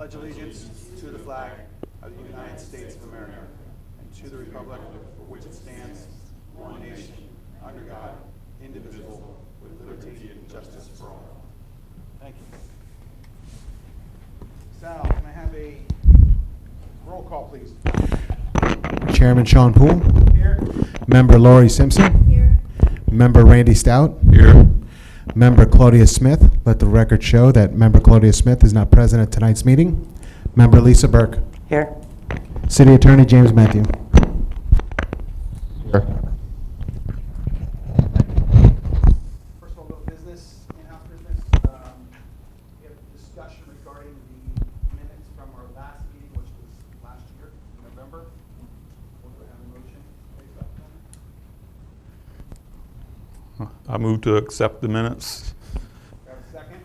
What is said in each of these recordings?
pledge allegiance to the flag of the United States of America and to the republic for which it stands, one nation, under God, indivisible, with liberty and justice for all. Thank you. Sal, can I have a roll call, please? Chairman Sean Poole. Here. Member Lori Simpson. Here. Member Randy Stout. Here. Member Claudia Smith. Let the record show that Member Claudia Smith is not present at tonight's meeting. Member Lisa Burke. Here. City Attorney James Matthew. Here. First of all, no business, in-house business. We have a discussion regarding the minutes from our last meeting, which was last year, in November. We'll go have a motion based off that. I move to accept the minutes. Do I have a second?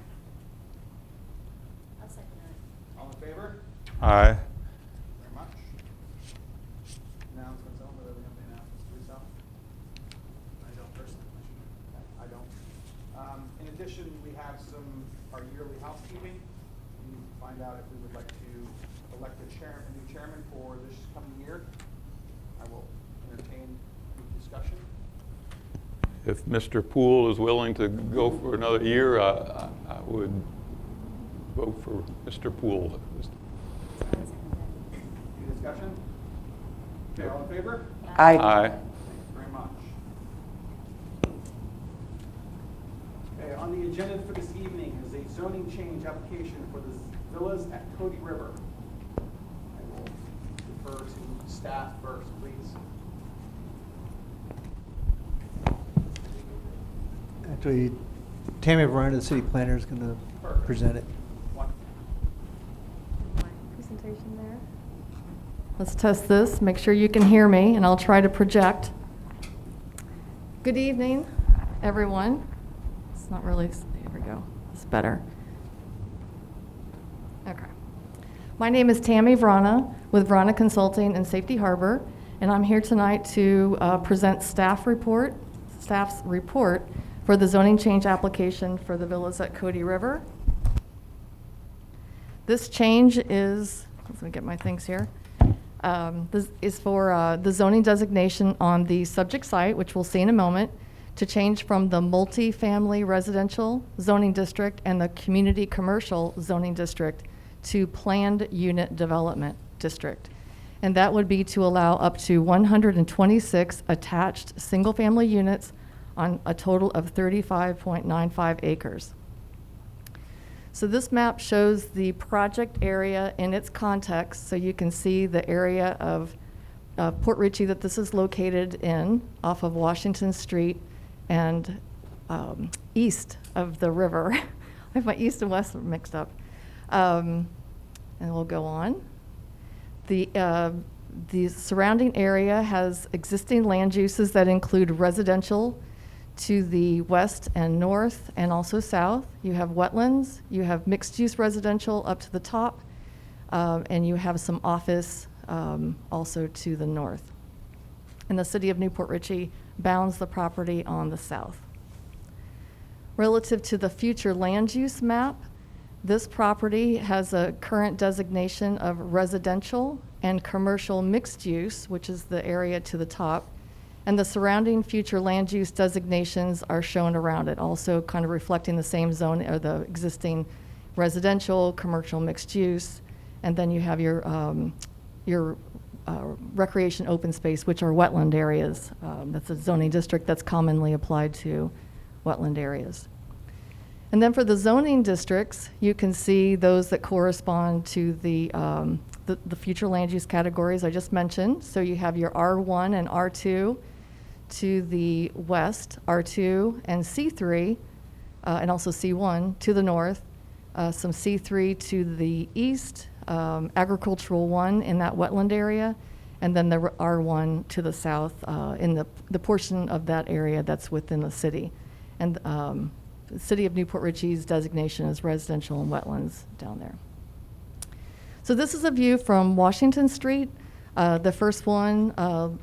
I'll second that. All in favor? Aye. Very much. Announcements only, whether we have any announcements to do so? I don't personally. I don't. In addition, we have our yearly housekeeping. We need to find out if we would like to elect a new chairman for this coming year. I will entertain any discussion. If Mr. Poole is willing to go for another year, I would vote for Mr. Poole. Any discussion? Okay, all in favor? Aye. Aye. Thank you very much. Okay, on the agenda for this evening is a zoning change application for the villas at Cody River. I will defer to staff first, please. Actually, Tammy Verona, the city planner, is going to present it. One. Presentation there. Let's test this, make sure you can hear me, and I'll try to project. Good evening, everyone. It's not really, here we go, it's better. Okay. My name is Tammy Verona with Verona Consulting and Safety Harbor, and I'm here tonight to present staff's report for the zoning change application for the villas at Cody River. This change is, let me get my things here. This is for the zoning designation on the subject site, which we'll see in a moment, to change from the multi-family residential zoning district and the community commercial zoning district to planned unit development district. And that would be to allow up to 126 attached single-family units on a total of 35.95 acres. So this map shows the project area in its context, so you can see the area of Port Richey that this is located in, off of Washington Street and east of the river. I have my east and west mixed up. And we'll go on. The surrounding area has existing land uses that include residential to the west and north and also south. You have wetlands, you have mixed-use residential up to the top, and you have some office also to the north. And the city of Newport Richey bounds the property on the south. Relative to the future land use map, this property has a current designation of residential and commercial mixed use, which is the area to the top. And the surrounding future land use designations are shown around it, also kind of reflecting the same zone or the existing residential, commercial mixed use. And then you have your recreation open space, which are wetland areas. That's a zoning district that's commonly applied to wetland areas. And then for the zoning districts, you can see those that correspond to the future land use categories I just mentioned. So you have your R1 and R2 to the west, R2 and C3, and also C1 to the north, some C3 to the east, agricultural 1 in that wetland area, and then the R1 to the south in the portion of that area that's within the city. And the city of Newport Richey's designation is residential and wetlands down there. So this is a view from Washington Street. The first one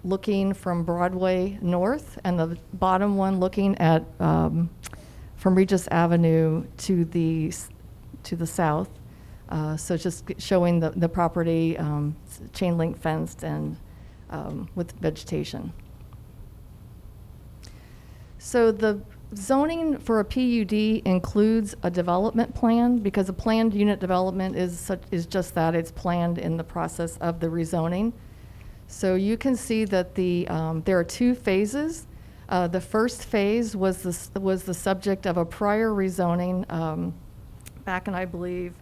looking from Broadway north, and the bottom one looking at from Regis Avenue to the south. So it's just showing the property chain link fenced and with vegetation. So the zoning for a PUD includes a development plan, because a planned unit development is just that, it's planned in the process of the rezoning. So you can see that there are 2 phases. The first phase was the subject of a prior rezoning back in, I believe,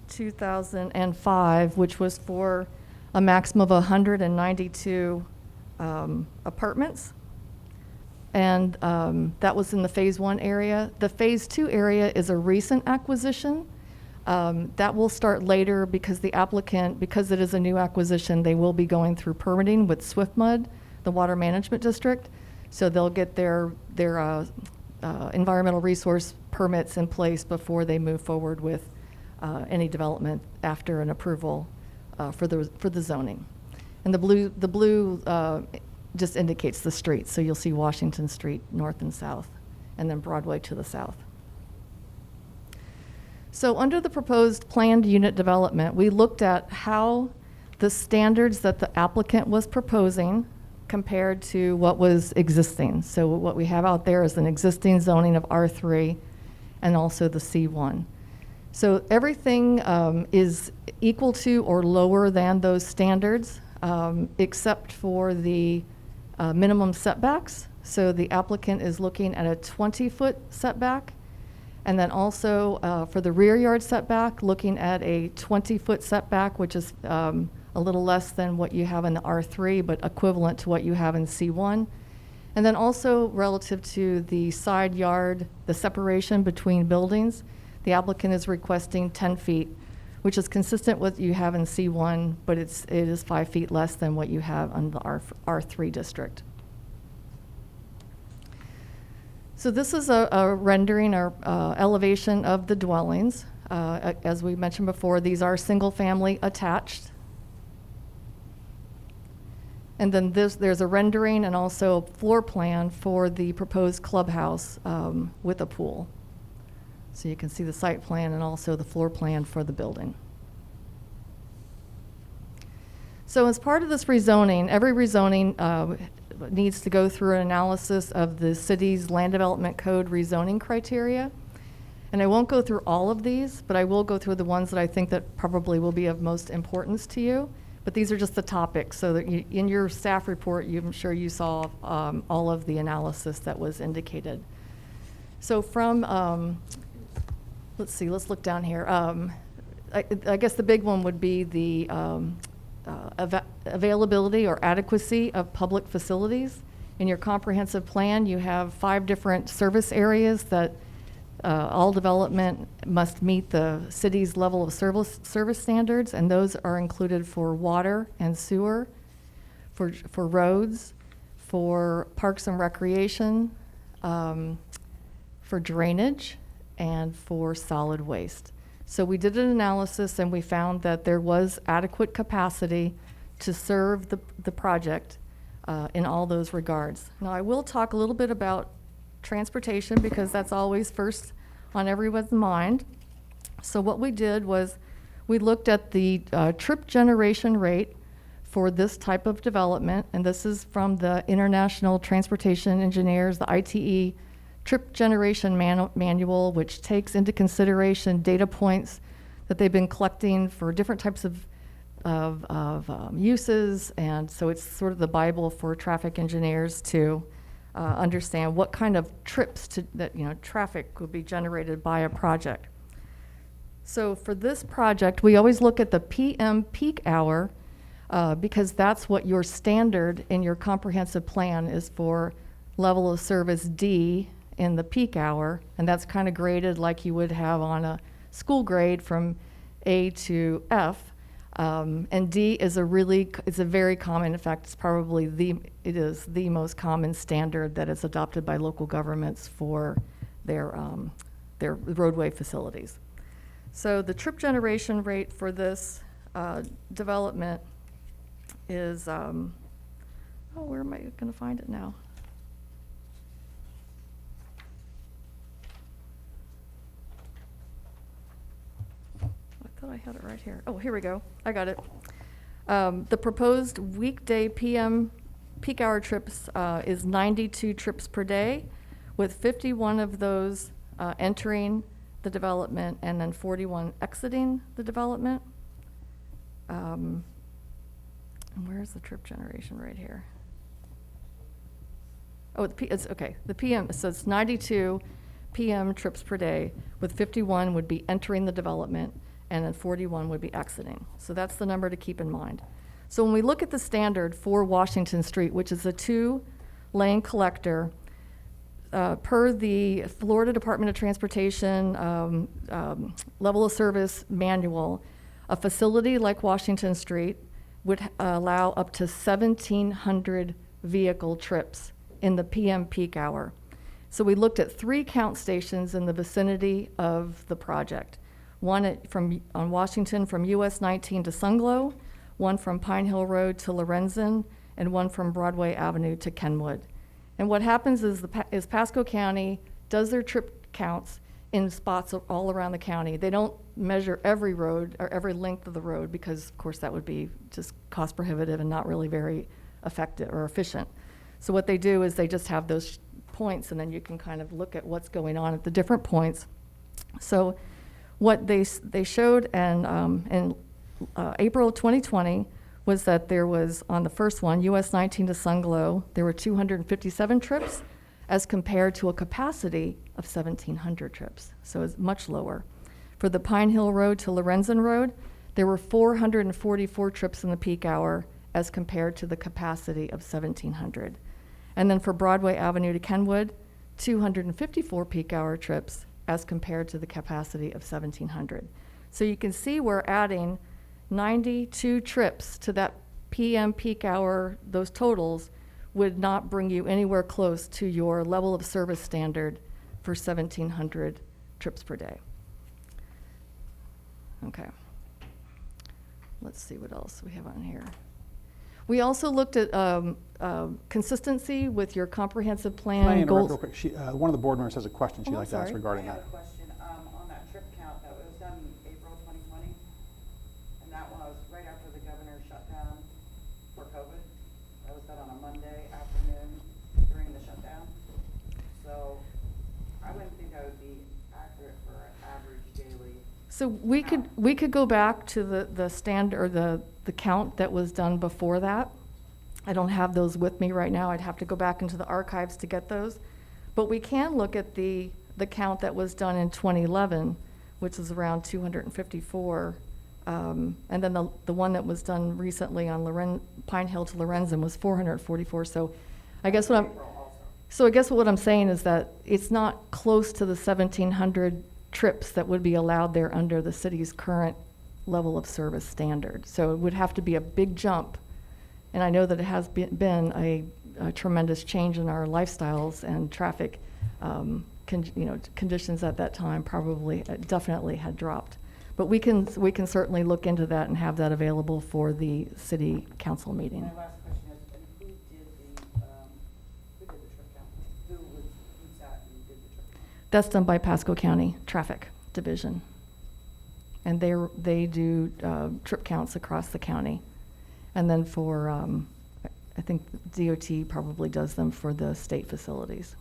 2005, which was for a maximum of 192 apartments. And that was in the phase 1 area. The phase 2 area is a recent acquisition. That will start later because the applicant, because it is a new acquisition, they will be going through permitting with SwiftMud, the Water Management District. So they'll get their environmental resource permits in place before they move forward with any development after an approval for the zoning. And the blue just indicates the streets. So you'll see Washington Street north and south, and then Broadway to the south. So under the proposed planned unit development, we looked at how the standards that the applicant was proposing compared to what was existing. So what we have out there is an existing zoning of R3 and also the C1. So everything is equal to or lower than those standards, except for the minimum setbacks. So the applicant is looking at a 20-foot setback. And then also for the rear yard setback, looking at a 20-foot setback, which is a little less than what you have in the R3, but equivalent to what you have in C1. And then also relative to the side yard, the separation between buildings, the applicant is requesting 10 feet, which is consistent with what you have in C1, but it is 5 feet less than what you have on the R3 district. So this is a rendering or elevation of the dwellings. As we mentioned before, these are single-family attached. And then there's a rendering and also floor plan for the proposed clubhouse with a pool. So you can see the site plan and also the floor plan for the building. So as part of this rezoning, every rezoning needs to go through an analysis of the city's land development code rezoning criteria. And I won't go through all of these, but I will go through the ones that I think that probably will be of most importance to you. But these are just the topics, so that in your staff report, I'm sure you saw all of the analysis that was indicated. So from, let's see, let's look down here. I guess the big one would be the availability or adequacy of public facilities. In your comprehensive plan, you have 5 different service areas that all development must meet the city's level of service standards, and those are included for water and sewer, for roads, for parks and recreation, for drainage, and for solid waste. So we did an analysis and we found that there was adequate capacity to serve the project in all those regards. Now I will talk a little bit about transportation because that's always first on everyone's mind. So what we did was we looked at the trip generation rate for this type of development, and this is from the International Transportation Engineers, the ITE Trip Generation Manual, which takes into consideration data points that they've been collecting for different types of uses, and so it's sort of the Bible for traffic engineers to understand what kind of trips traffic would be generated by a project. So for this project, we always look at the PM peak hour because that's what your standard in your comprehensive plan is for level of service D in the peak hour, and that's kind of graded like you would have on a school grade from A to F. And D is it's a very common, in fact, it is the most common standard that is adopted by local governments for their roadway facilities. So the trip generation rate for this development is, where am I gonna find it now? I thought I had it right here. Oh, here we go. I got it. The proposed weekday PM peak hour trips is 92 trips per day, with 51 of those entering the development and then 41 exiting the development. And where's the trip generation right here? Oh, it's okay. The PM, so it's 92 PM trips per day, with 51 would be entering the development, and then 41 would be exiting. So that's the number to keep in mind. So when we look at the standard for Washington Street, which is a 2-lane collector, per the Florida Department of Transportation level of service manual, a facility like Washington Street would allow up to 1,700 vehicle trips in the PM peak hour. So we looked at 3 count stations in the vicinity of the project. One on Washington from US 19 to Sunglow, one from Pine Hill Road to Lorenzen, and one from Broadway Avenue to Kenwood. And what happens is Pasco County does their trip counts in spots all around the county. They don't measure every road or every length of the road because, of course, that would be just cost prohibitive and not really very effective or efficient. So what they do is they just have those points, and then you can kind of look at what's going on at the different points. So what they showed in April 2020 was that there was, on the first one, US 19 to Sunglow, there were 257 trips as compared to a capacity of 1,700 trips. So it's much lower. For the Pine Hill Road to Lorenzen Road, there were 444 trips in the peak hour as compared to the capacity of 1,700. And then for Broadway Avenue to Kenwood, 254 peak hour trips as compared to the capacity of 1,700. So you can see we're adding 92 trips to that PM peak hour. Those totals would not bring you anywhere close to your level of service standard for 1,700 trips per day. Okay. Let's see what else we have on here. We also looked at consistency with your comprehensive plan Can I interrupt goals. real quick? One of the board members has a question she'd Oh, like to ask sorry. regarding I have that. a question on that trip count that was done in April 2020, and that was right after the governor shut down for COVID. That was done on a Monday afternoon during the shutdown. So I wouldn't think that would be accurate for an average daily. So we could go back to the standard, or the count that was done before that. I don't have those with me right now. I'd have to go back into the archives to get those. But we can look at the count that was done in 2011, which is around 254. And then the one that was done recently on Pine Hill to Lorenzen was 444. So I guess what I'm saying is that it's not close to the 1,700 trips that would be allowed there under the city's current level of service standard. So it would have to be a big jump. And I know that it has been a tremendous change in our lifestyles, and traffic conditions at that time probably definitely had dropped. But we can certainly look into that and have that available for the city council meeting. My last question is, and who did the trip count? Who sat and did the trip count? That's done by Pasco County Traffic Division. And they do trip counts across the county. And then for, I think DOT probably does them for the state facilities.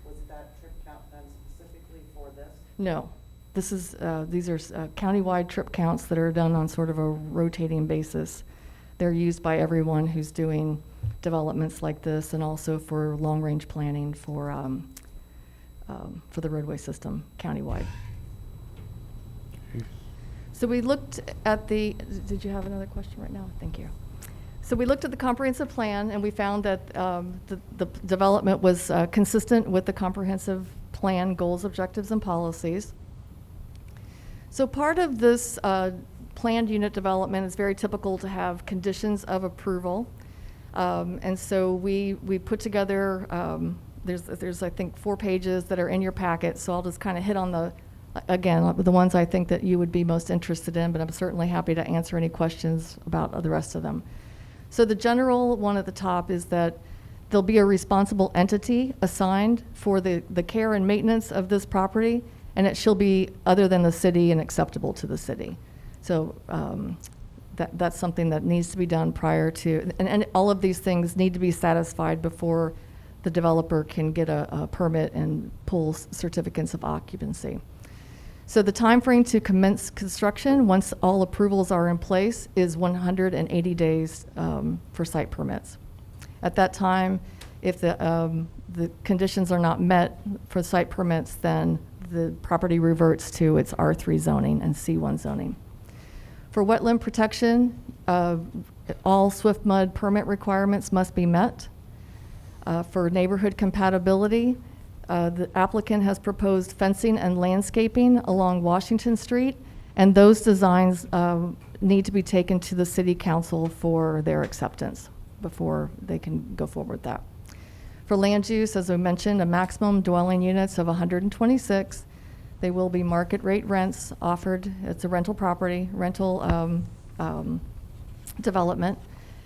Was that trip count done specifically for this? No, these are countywide trip counts that are done on sort of a rotating basis. They're used by everyone who's doing developments like this, and also for long-range planning for the roadway system countywide. So we looked at did you have another question right now? Thank you. So we looked at the comprehensive plan, and we found that the development was consistent with the comprehensive plan goals, objectives, and policies. So part of this planned unit development is very typical to have conditions of approval. And so we put together, there's I think 4 pages that are in your packet, so I'll just kind of hit on the ones I think that you would be most interested in, but I'm certainly happy to answer any questions about the rest of them. So the general one at the top is that There'll be a responsible entity assigned for the care and maintenance of this property, and it shall be other than the city and acceptable to the city. So that's something that needs to be done prior to, and all of these things need to be satisfied before the developer can get a permit and pull certificates of occupancy. So the timeframe to commence construction, once all approvals are in place, is 180 days for site permits. At that time, if the conditions are not met for site permits, then the property reverts to its R3 zoning and C1 zoning. For wetland protection, all swift mud permit requirements must be met. For neighborhood compatibility, the applicant has proposed fencing and landscaping along Washington Street, and those designs need to be taken to the city council for their acceptance before they can go forward with that. For land use, as I mentioned, a maximum dwelling units of 126. They will be market rate rents offered. It's a rental property, rental development,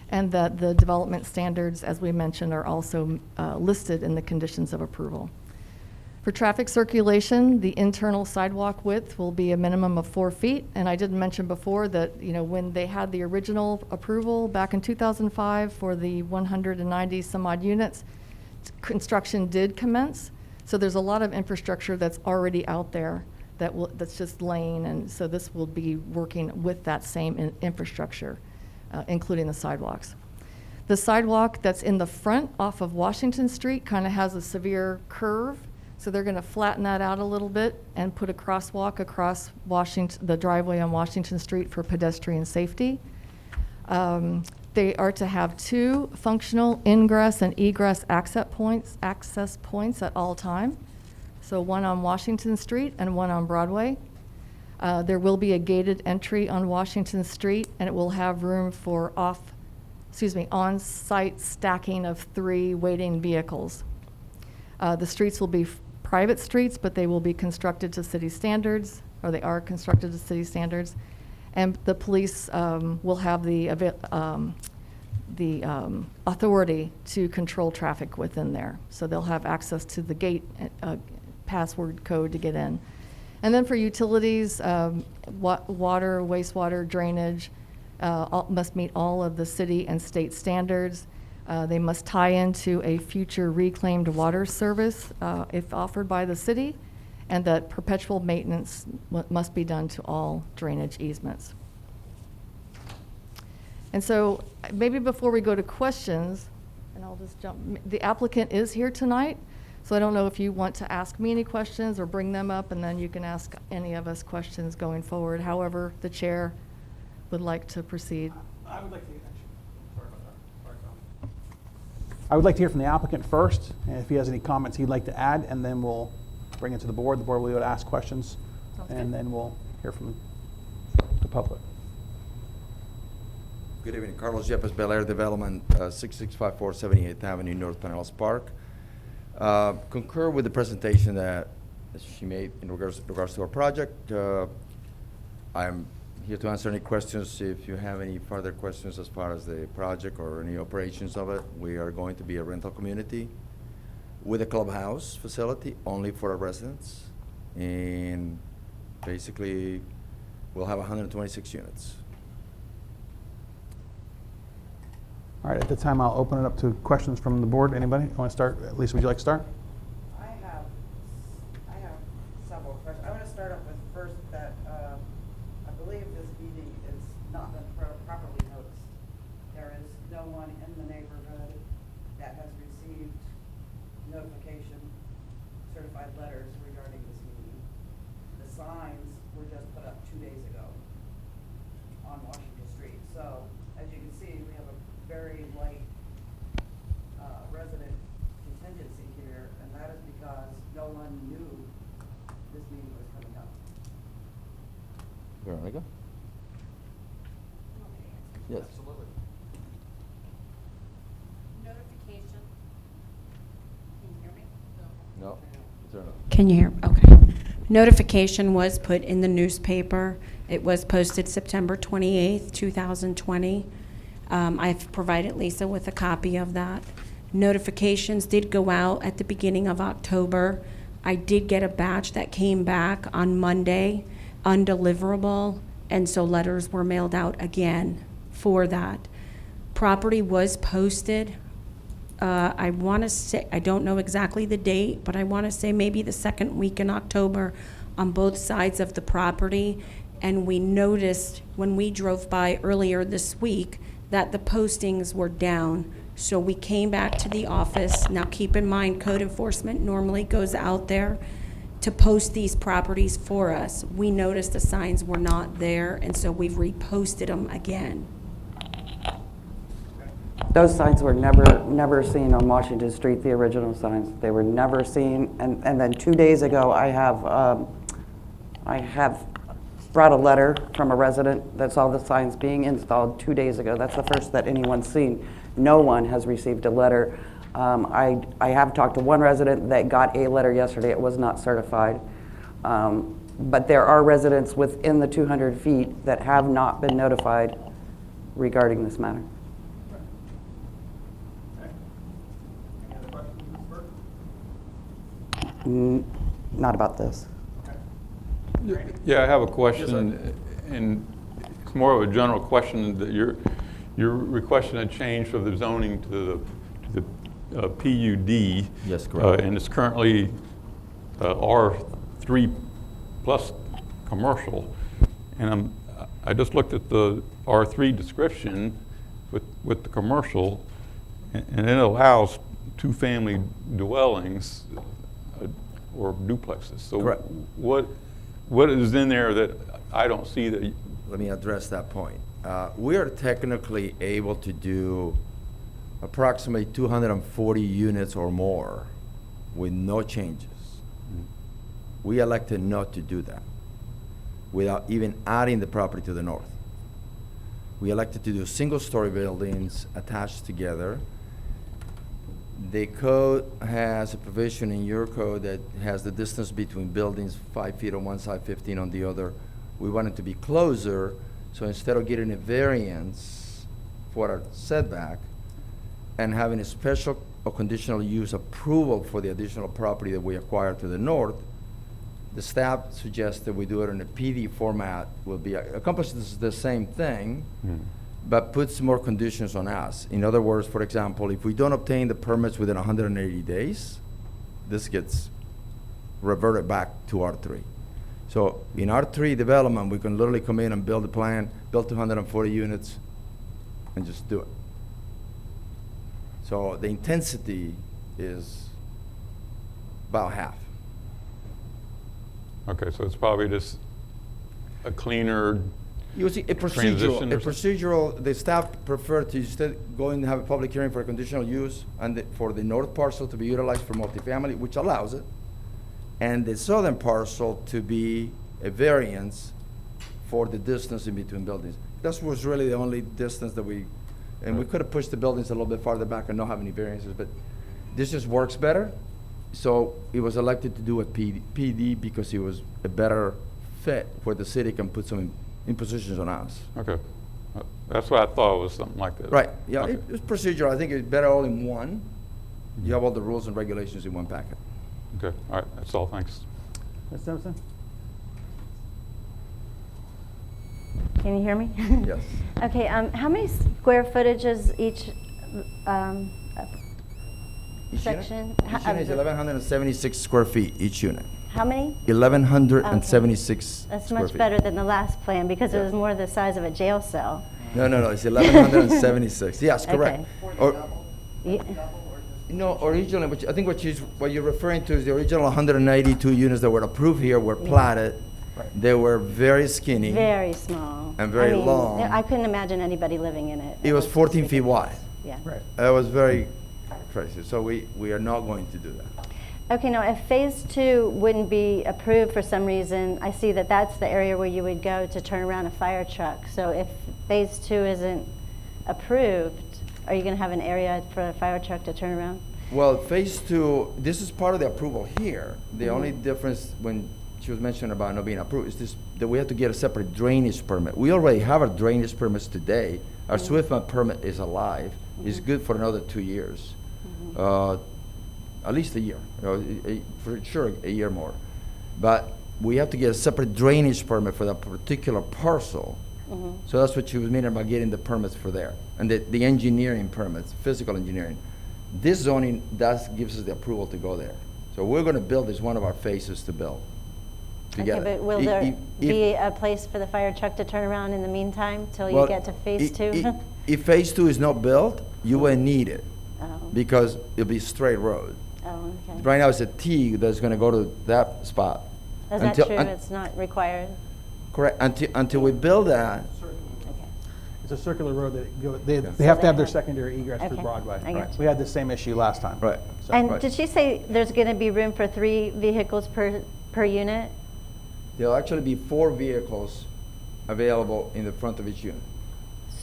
and that the development standards, as we mentioned, are also listed in the conditions of approval. For traffic circulation, the internal sidewalk width will be a minimum of 4 feet. And I did mention before that, you know, when they had the original approval back in 2005 for the 190 some odd units, construction did commence. So there's a lot of infrastructure that's already out there that's just laying, and so this will be working with that same infrastructure, including the sidewalks. The sidewalk that's in the front off of Washington Street kind of has a severe curve. So they're going to flatten that out a little bit and put a crosswalk across the driveway on Washington Street for pedestrian safety. They are to have 2 functional ingress and egress access points at all time. So one on Washington Street and one on Broadway. There will be a gated entry on Washington Street, and it will have room for on-site stacking of 3 waiting vehicles. The streets will be private streets, but they will be constructed to city standards, or they are constructed to city standards. And the police will have the authority to control traffic within there. So they'll have access to the gate password code to get in. And then for utilities, water, wastewater, drainage, must meet all of the city and state standards. They must tie into a future reclaimed water service if offered by the city, and that perpetual maintenance must be done to all drainage easements. And so maybe before we go to questions, and I'll just jump, the applicant is here tonight, so I don't know if you want to ask me any questions or bring them up, and then you can ask any of us questions going forward, however the chair would like to proceed. I would like to, sorry about that. Sorry, Tom. I would like to hear from the applicant first, and if he has any comments he'd like to add, and then we'll bring it to the board. The board will be able to ask questions, Sounds and good. then we'll hear from the public. Good evening, Carlos Yepes, Bel Air Development, 6654 78th Avenue, North Pinellas Park. Concur with the presentation that she made in regards to our project. I'm here to answer any questions. If you have any further questions as far as the project or any operations of it, we are going to be a rental community with a clubhouse facility only for our residents. And basically, we'll have 126 units. All right, at this time, I'll open it up to questions from the board. Anybody want to start? Lisa, would you like to start? I have several questions. I want to start off with first that I believe this meeting is not been properly noticed. There is no one in the neighborhood that has received notification, certified letters regarding this meeting. The signs were just put up 2 days ago on Washington Street. So as you can see, we have a very light resident contingency here, and that is because no one knew this meeting was coming up. Veronica? Yes. Absolutely. Notification. Can you hear me? No? Turn it. Can you hear? Okay. Notification was put in the newspaper. It was posted September 28th, 2020. I've provided Lisa with a copy of that. Notifications did go out at the beginning of October. I did get a batch that came back on Monday, undeliverable, and so letters were mailed out again for that. Property was posted. I want to say, I don't know exactly the date, but I want to say maybe the second week in October on both sides of the property. And we noticed when we drove by earlier this week that the postings were down. So we came back to the office. Now keep in mind, code enforcement normally goes out there to post these properties for us. We noticed the signs were not there, and so we've reposted them again. Those signs were never seen on Washington Street, the original signs. They were never seen. And then 2 days ago, I have brought a letter from a resident that saw the signs being installed 2 days ago. That's the first that anyone's seen. No one has received a letter. I have talked to one resident that got a letter yesterday. It was not certified. But there are residents within the 200 feet that have not been notified regarding this matter. Any other questions, Ms. Burke? Not about this. Yeah, I have a question, and it's more of a general question that you're requesting a change for the zoning to the PUD. Yes, correct. And it's currently R3 plus commercial. And I just looked at the R3 description with the commercial, and it allows two-family dwellings or duplexes. So Correct. what is in there that I don't see that? Let me address that point. We are technically able to do approximately 240 units or more with no changes. We elected not to do that without even adding the property to the north. We elected to do single-story buildings attached together. The code has a provision in your code that has the distance between buildings 5 feet on one side, 15 on the other. We wanted to be closer, so instead of getting a variance for our setback and having a special or conditional use approval for the additional property that we acquired to the north, the staff suggested we do it in a PD format, will be accomplishes the same thing, but puts more conditions on us. In other words, for example, if we don't obtain the permits within 180 days, this gets reverted back to R3. So in R3 development, we can literally come in and build a plan, build 240 units, and just do it. So the intensity is about half. Okay, so it's probably just a cleaner You see, a transition or procedural, the staff prefer to instead go and have a public hearing for a conditional use and for the north parcel to be utilized for multifamily, which allows it, and the southern parcel to be a variance for the distance in between buildings. That was really the only distance that we could have pushed the buildings a little bit farther back and not have any variances, but this just works better. So it was elected to do a PD because it was a better fit where the city can put some impositions on us. Okay. That's what I thought, it was something like that. Right, yeah, Okay. it's procedural. I think it's better all in one. You have all the rules and regulations in one packet. Okay, all right, that's all, thanks. Ms. Simpson? Can you hear me? Yes. Okay, how many square footage is each section? Each unit is 1,176 square feet, each unit. How many? 1,176 That's square much feet. better than the last plan because it Yeah. was more the size of a jail cell. No, it's 1,176. Yes, correct. Okay. Or, Ye- no, originally, I think what you're referring to is the original 192 units that were approved here were platted. They were very skinny. Very small. And very long. I couldn't imagine anybody living in it. It was 14 feet wide. Yeah. Right. It was very crazy. So we are not going to do that. Okay, now if phase 2 wouldn't be approved for some reason, I see that that's the area where you would go to turn around a fire truck. So if phase 2 isn't approved, are you going to have an area for a fire truck to turn around? Well, phase 2, this is part of the approval here. The only difference when she was mentioning about not being approved is this, that we have to get a separate drainage permit. We already have our drainage permits today. Our SWIFMA permit is alive. It's good for another 2 years. At least a year, for sure a year more. But we have to get a separate drainage permit for that particular parcel. So that's what she was meaning about getting the permits for there. And the engineering permits, physical engineering. This zoning gives us the approval to go there. So we're gonna build this one of our phases to build. Okay, but will there be a place for the fire truck to turn around in the meantime till you get to phase two? If phase two is not built, you won't need it Oh. because it'll be straight road. Oh, okay. Right now it's a T that's gonna go to that spot. Is that true? It's not required? Correct, until we build that. Okay. It's a circular road that they have to have their secondary egress through Okay, Broadway. I got you. We had the same issue last time. Right. So- And did she say there's going to be room for 3 vehicles per unit? There'll actually be 4 vehicles available in the front of each unit.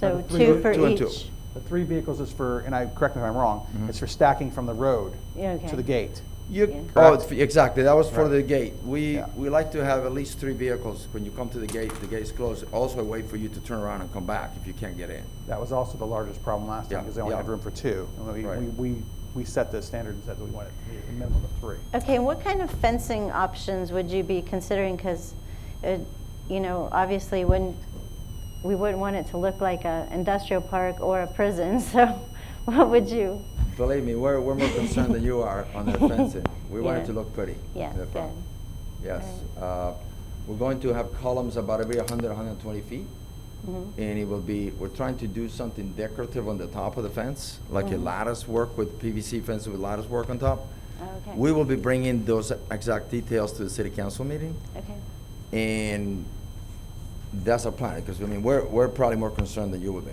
So three- 2 for two and two. each? The 3 vehicles is for, and correct me if I'm wrong, it's for stacking from the road Yeah, okay. to the gate. Yeah. Oh, exactly, that was for Right. the gate. We Yeah. like to have at least 3 vehicles when you come to the gate's closed. Also a way for you to turn around and come back if you can't get in. That was also the largest problem last time Yeah, because they only yeah. had room for 2. And Right. we set the standard and said that we wanted a minimum of 3. Okay, and what kind of fencing options would you be considering? Because, obviously we wouldn't want it to look like an industrial park or a prison, so what would you? Believe me, we're more concerned than you are on the fencing. We want it Yeah. to look pretty. Yeah, in the front. good. Yes. We're going to have columns about every 100, 120 feet. And it will be, we're trying to do something decorative on the top of the fence, like a lattice work with PVC fence with lattice work on top. Oh, okay. We will be bringing those exact details to the city council meeting. Okay. And that's our plan, because we're probably more concerned than you would be.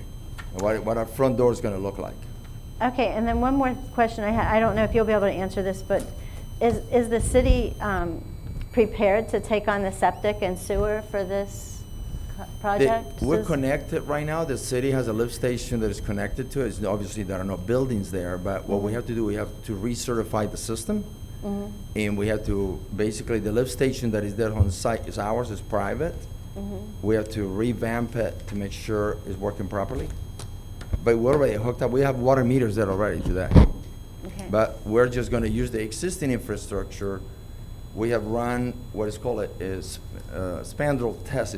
What our front door is gonna look like. Okay, and then one more question I had. I don't know if you'll be able to answer this, but is the city prepared to take on the septic and sewer for this project? We're connected right now. The city has a lift station that is connected to it. Obviously, there are no buildings there, but what we have to do, we have to recertify the system. And we have to, basically, the lift station that is there on site is ours, is private. We have to revamp it to make sure it's working properly. But we're already hooked up. We have water meters there already today. Okay. But we're just gonna use the existing infrastructure. We have run what is called Spandrel Test.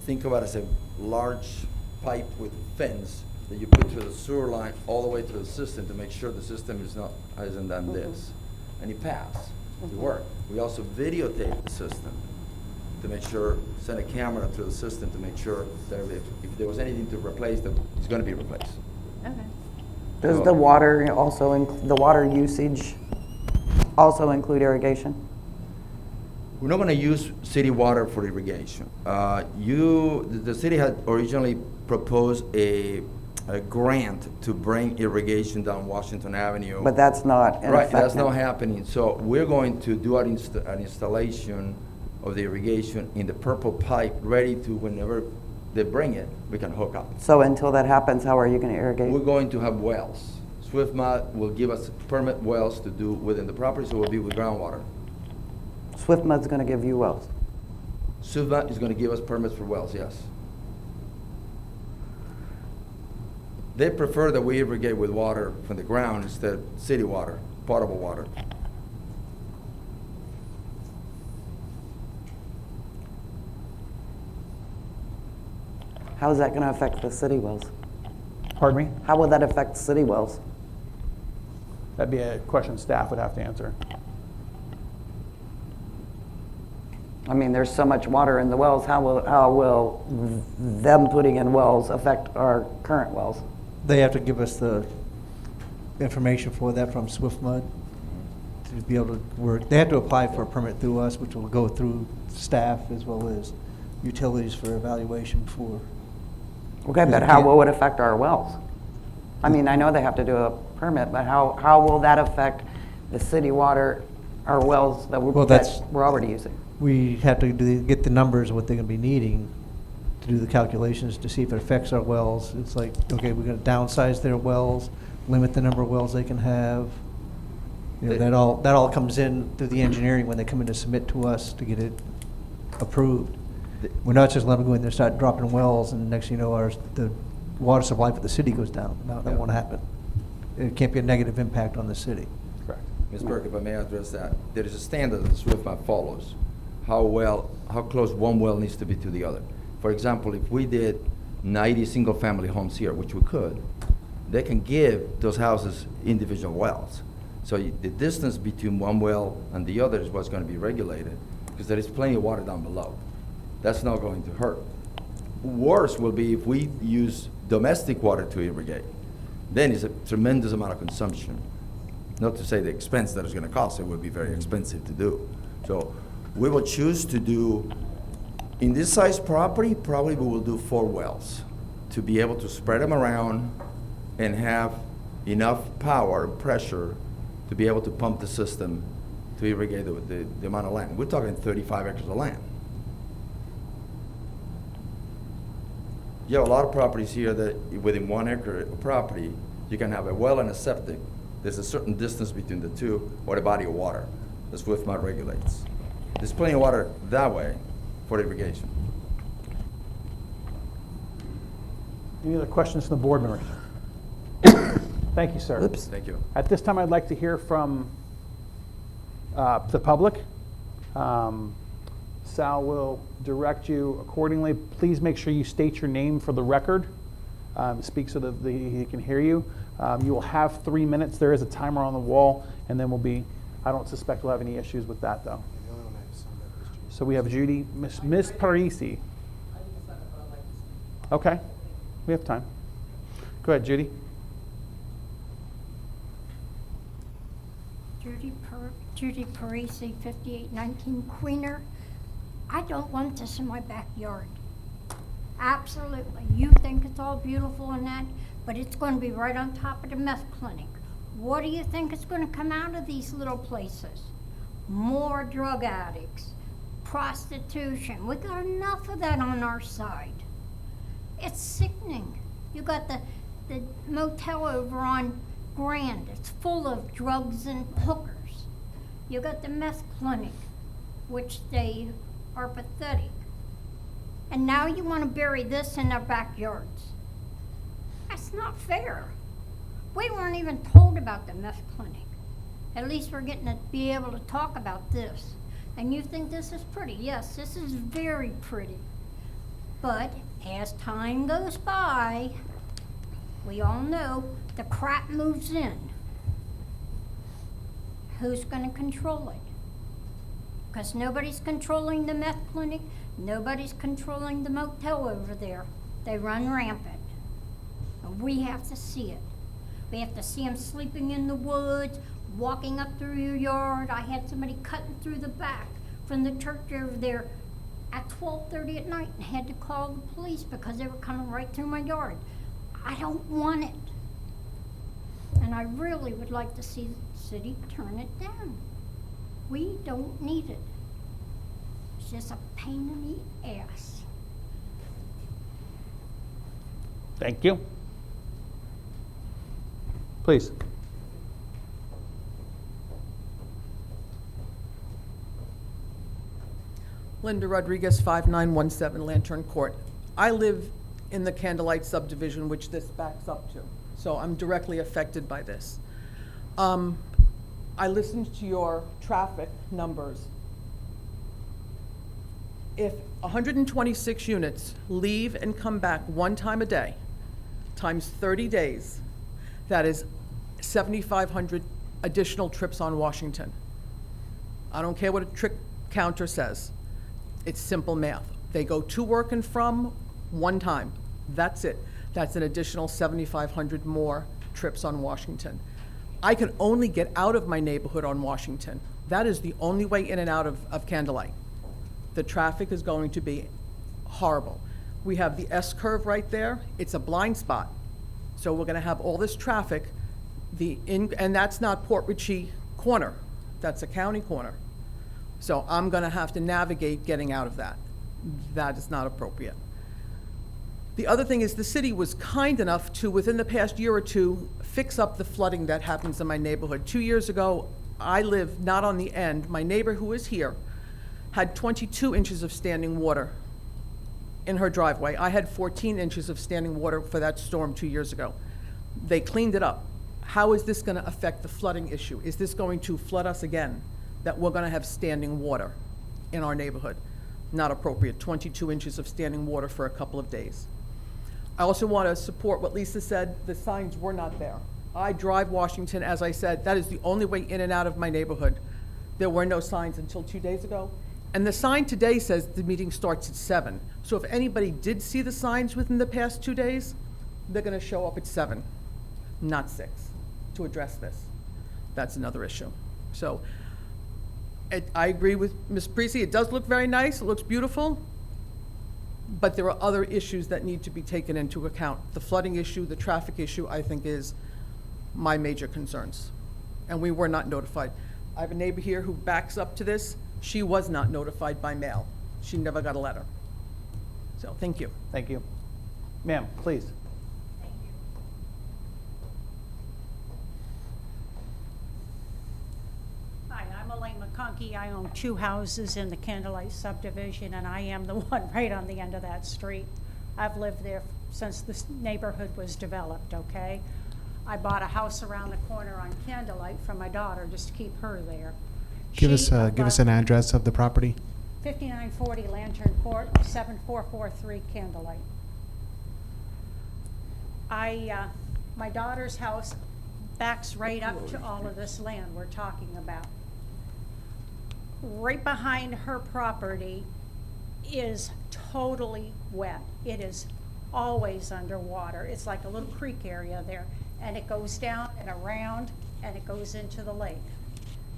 Think about it as a large pipe with fins that you put through the sewer line all the way to the system to make sure the system hasn't done this. And it passed, it worked. We also videotape the system to make sure, send a camera through the system to make sure that if there was anything to replace, that it's gonna be replaced. Okay. Does the water also, the water usage also include irrigation? We're not gonna use city water for irrigation. The city had originally proposed a grant to bring irrigation down Washington Avenue. But that's not in Right, effect that's now. not happening. So we're going to do an installation of the irrigation in the purple pipe, ready to, whenever they bring it, we can hook up. So until that happens, how are you going to irrigate? We're going to have wells. SwiftMud will give us permit wells to do within the property, so we'll be with groundwater. SwiftMud's going to give you wells. SwiftMud is gonna give us permits for wells, yes. They prefer that we irrigate with water from the ground instead of city water, potable water. How is that going to affect the city wells? Pardon me? How will that affect city wells? That'd be a question staff would have to answer. I mean, there's so much water in the wells. How will them putting in wells affect our current wells? They have to give us the information for that from SwiftMud to be able to work. They have to apply for a permit through us, which will go through staff as well as utilities for evaluation before. Okay, but how will it affect our wells? I mean, I know they have to do a permit, but how will that affect the city water, our wells that Well, that's- we're already using? We have to get the numbers, what they're gonna be needing to do the calculations to see if it affects our wells. It's like, okay, we're gonna downsize their wells, limit the number of wells they can have. You know, that all comes in through the engineering when they come in to submit to us to get it approved. We're not just letting them go in there and start dropping wells, and next thing you know, the water supply for the city goes down. No, that won't happen. it can't be a negative impact on the city. Correct. Ms. Burke, if I may address that, there is a standard that SWIFT follows, how close one well needs to be to the other. For example, if we did 90 single-family homes here, which we could, they can give those houses individual wells. So the distance between one well and the other is what's going to be regulated, because there is plenty of water down below. That's not going to hurt. Worse will be if we use domestic water to irrigate. Then it's a tremendous amount of consumption. Not to say the expense that it's going to cost, it would be very expensive to do. So we will choose to do, in this size property, probably we will do 4 wells to be able to spread them around and have enough power and pressure to be able to pump the system to irrigate the amount of land. We're talking 35 acres of land. You have a lot of properties here that within 1 acre of property, you can have a well and a septic. There's a certain distance between the two, or a body of water. That's what SWIFT regulates. There's plenty of water that way for irrigation. Any other questions from the board members? Thank you, sir. Thank you. At this time, I'd like to hear from the public. Sal will direct you accordingly. Please make sure you state your name for the record. Speak so that he can hear you. You will have 3 minutes. There is a timer on the wall, and then I don't suspect we'll have any issues with that, though. So we have Judy, Miss Parisi. Okay, we have time. Go ahead, Judy. Judy Parisi, 5819 Queener. I don't want this in my backyard. Absolutely. You think it's all beautiful and that, but it's going to be right on top of the meth clinic. What do you think is going to come out of these little places? More drug addicts, prostitution. We got enough of that on our side. It's sickening. You got the motel over on Grand. It's full of drugs and hookers. You got the meth clinic, which they are pathetic. And now you want to bury this in our backyards. That's not fair. We weren't even told about the meth clinic. At least we're getting to be able to talk about this. And you think this is pretty. Yes, this is very pretty. But as time goes by, we all know the crap moves in. Who's going to control it? Because nobody's controlling the meth clinic, nobody's controlling the motel over there. They run rampant. And we have to see it. We have to see them sleeping in the woods, walking up through your yard. I had somebody cutting through the back from the church over there at 12:30 at night and had to call the police because they were coming right through my yard. I don't want it. And I really would like to see the city turn it down. We don't need it. It's just a pain in the ass. Thank you. Please. Linda Rodriguez, 5917 Lantern Court. I live in the Candlelight subdivision, which this backs up to, so I'm directly affected by this. I listened to your traffic numbers. If 126 units leave and come back 1 time a day, times 30 days, that is 7,500 additional trips on Washington. I don't care what a trip counter says. It's simple math. They go to work and from 1 time. That's it. That's an additional 7,500 more trips on Washington. I can only get out of my neighborhood on Washington. That is the only way in and out of Candlelight. The traffic is going to be horrible. We have the S-curve right there. It's a blind spot. So we're gonna have all this traffic, and that's not Port Ritchie corner. That's a county corner. So I'm gonna have to navigate getting out of that. That is not appropriate. The other thing is the city was kind enough to, within the past year or two, fix up the flooding that happens in my neighborhood. 2 years ago, I live not on the end. My neighbor who is here had 22 inches of standing water in her driveway. I had 14 inches of standing water for that storm 2 years ago. They cleaned it up. how is this gonna affect the flooding issue? Is this going to flood us again? That we're gonna have standing water in our neighborhood? Not appropriate, 22 inches of standing water for a couple of days. I also want to support what Lisa said, the signs were not there. I drive Washington, as I said, that is the only way in and out of my neighborhood. There were no signs until 2 days ago. And the sign today says the meeting starts at 7. So if anybody did see the signs within the past 2 days, they're gonna show up at 7, not 6, to address this. That's another issue. So I agree with Ms. Parisi, it does look very nice, it looks beautiful, but there are other issues that need to be taken into account. The flooding issue, the traffic issue, I think is my major concerns. And we were not notified. I have a neighbor here who backs up to this. She was not notified by mail. She never got a letter. So, thank you. Thank you. Ma'am, please. Hi, I'm Elaine McConkey. I own 2 houses in the Candlelight subdivision, and I am the one right on the end of that street. I've lived there since this neighborhood was developed, okay? I bought a house around the corner on Candlelight for my daughter, just to keep her there. Give us an address of the property. 5940 Lantern Court, 7443 Candlelight. My daughter's house backs right up to all of this land we're talking about. Right behind her property is totally wet. It is always underwater. It's like a little creek area there, and it goes down and around, and it goes into the lake.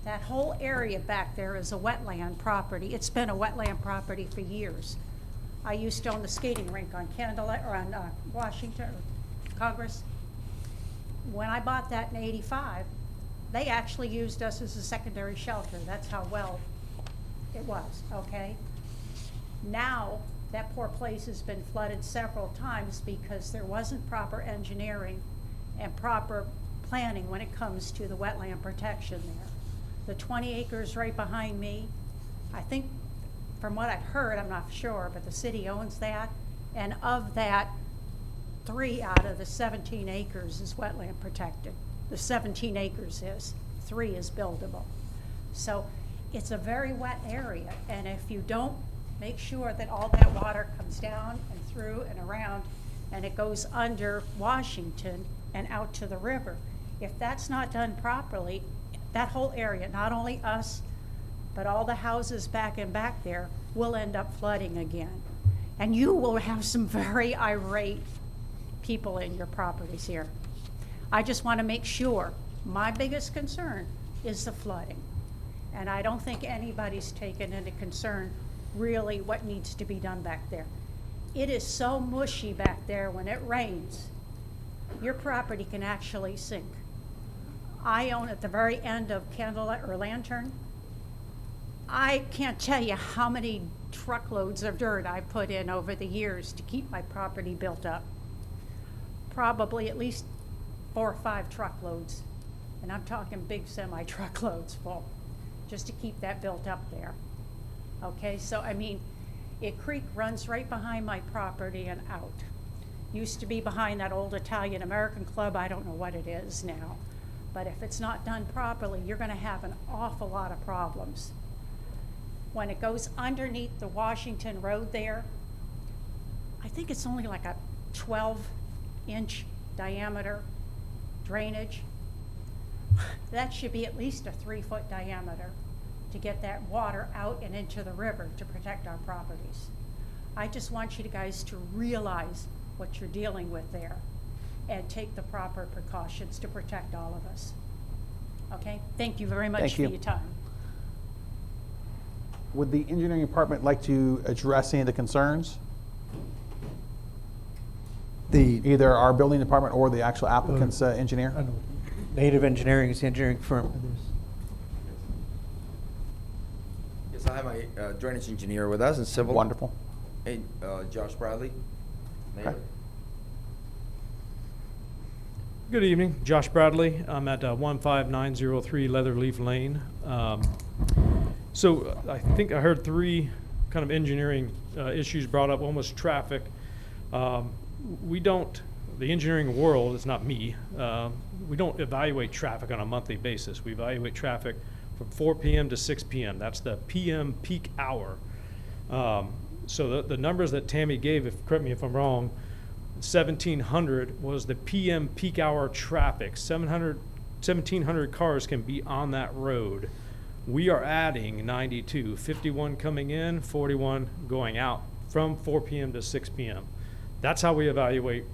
That whole area back there is a wetland property. It's been a wetland property for years. I used to own the skating rink on Candlelight, or on Washington, or Congress. When I bought that in '85, they actually used us as a secondary shelter. That's how well it was, okay? Now, that poor place has been flooded several times because there wasn't proper engineering and proper planning when it comes to the wetland protection there. The 20 acres right behind me, I think, from what I've heard, I'm not sure, but the city owns that, and of that, 3 out of the 17 acres is wetland protected. The 17 acres is, 3 is buildable. So it's a very wet area, and if you don't make sure that all that water comes down and through and around, and it goes under Washington and out to the river, if that's not done properly, that whole area, not only us, but all the houses back and back there, will end up flooding again. And you will have some very irate people in your properties here. I just want to make sure, my biggest concern is the flooding. And I don't think anybody's taken into concern really what needs to be done back there. It is so mushy back there when it rains. Your property can actually sink. I own at the very end of Candlelight or Lantern. I can't tell you how many truckloads of dirt I've put in over the years to keep my property built up. Probably at least 4 or 5 truckloads. And I'm talking big semi-truckloads full, just to keep that built up there. Okay, so I mean, a creek runs right behind my property and out. Used to be behind that old Italian American club. I don't know what it is now. But if it's not done properly, you're gonna have an awful lot of problems. When it goes underneath the Washington Road there, I think it's only like a 12-inch diameter drainage. That should be at least a 3-foot diameter to get that water out and into the river to protect our properties. I just want you guys to realize what you're dealing with there and take the proper precautions to protect all of us. Okay? Thank you very much for your time. Would the engineering department like to address any of the concerns? Either our building department or the actual applicant's engineer? Native Engineering is the engineering firm. Yes, I have my drainage engineer with us in civil. Wonderful. And Josh Bradley. Okay. Good evening, Josh Bradley. I'm at 15903 Leatherleaf Lane. So I think I heard 3 kind of engineering issues brought up. One was traffic. We don't the engineering world, it's not me, we don't evaluate traffic on a monthly basis. We evaluate traffic from 4 p.m. to 6 p.m. That's the PM peak hour. So the numbers that Tammy gave, correct me if I'm wrong, 1,700 was the PM peak hour traffic. 1,700 cars can be on that road. We are adding 92, 51 coming in, 41 going out from 4 p.m. to 6 p.m. That's how we evaluate.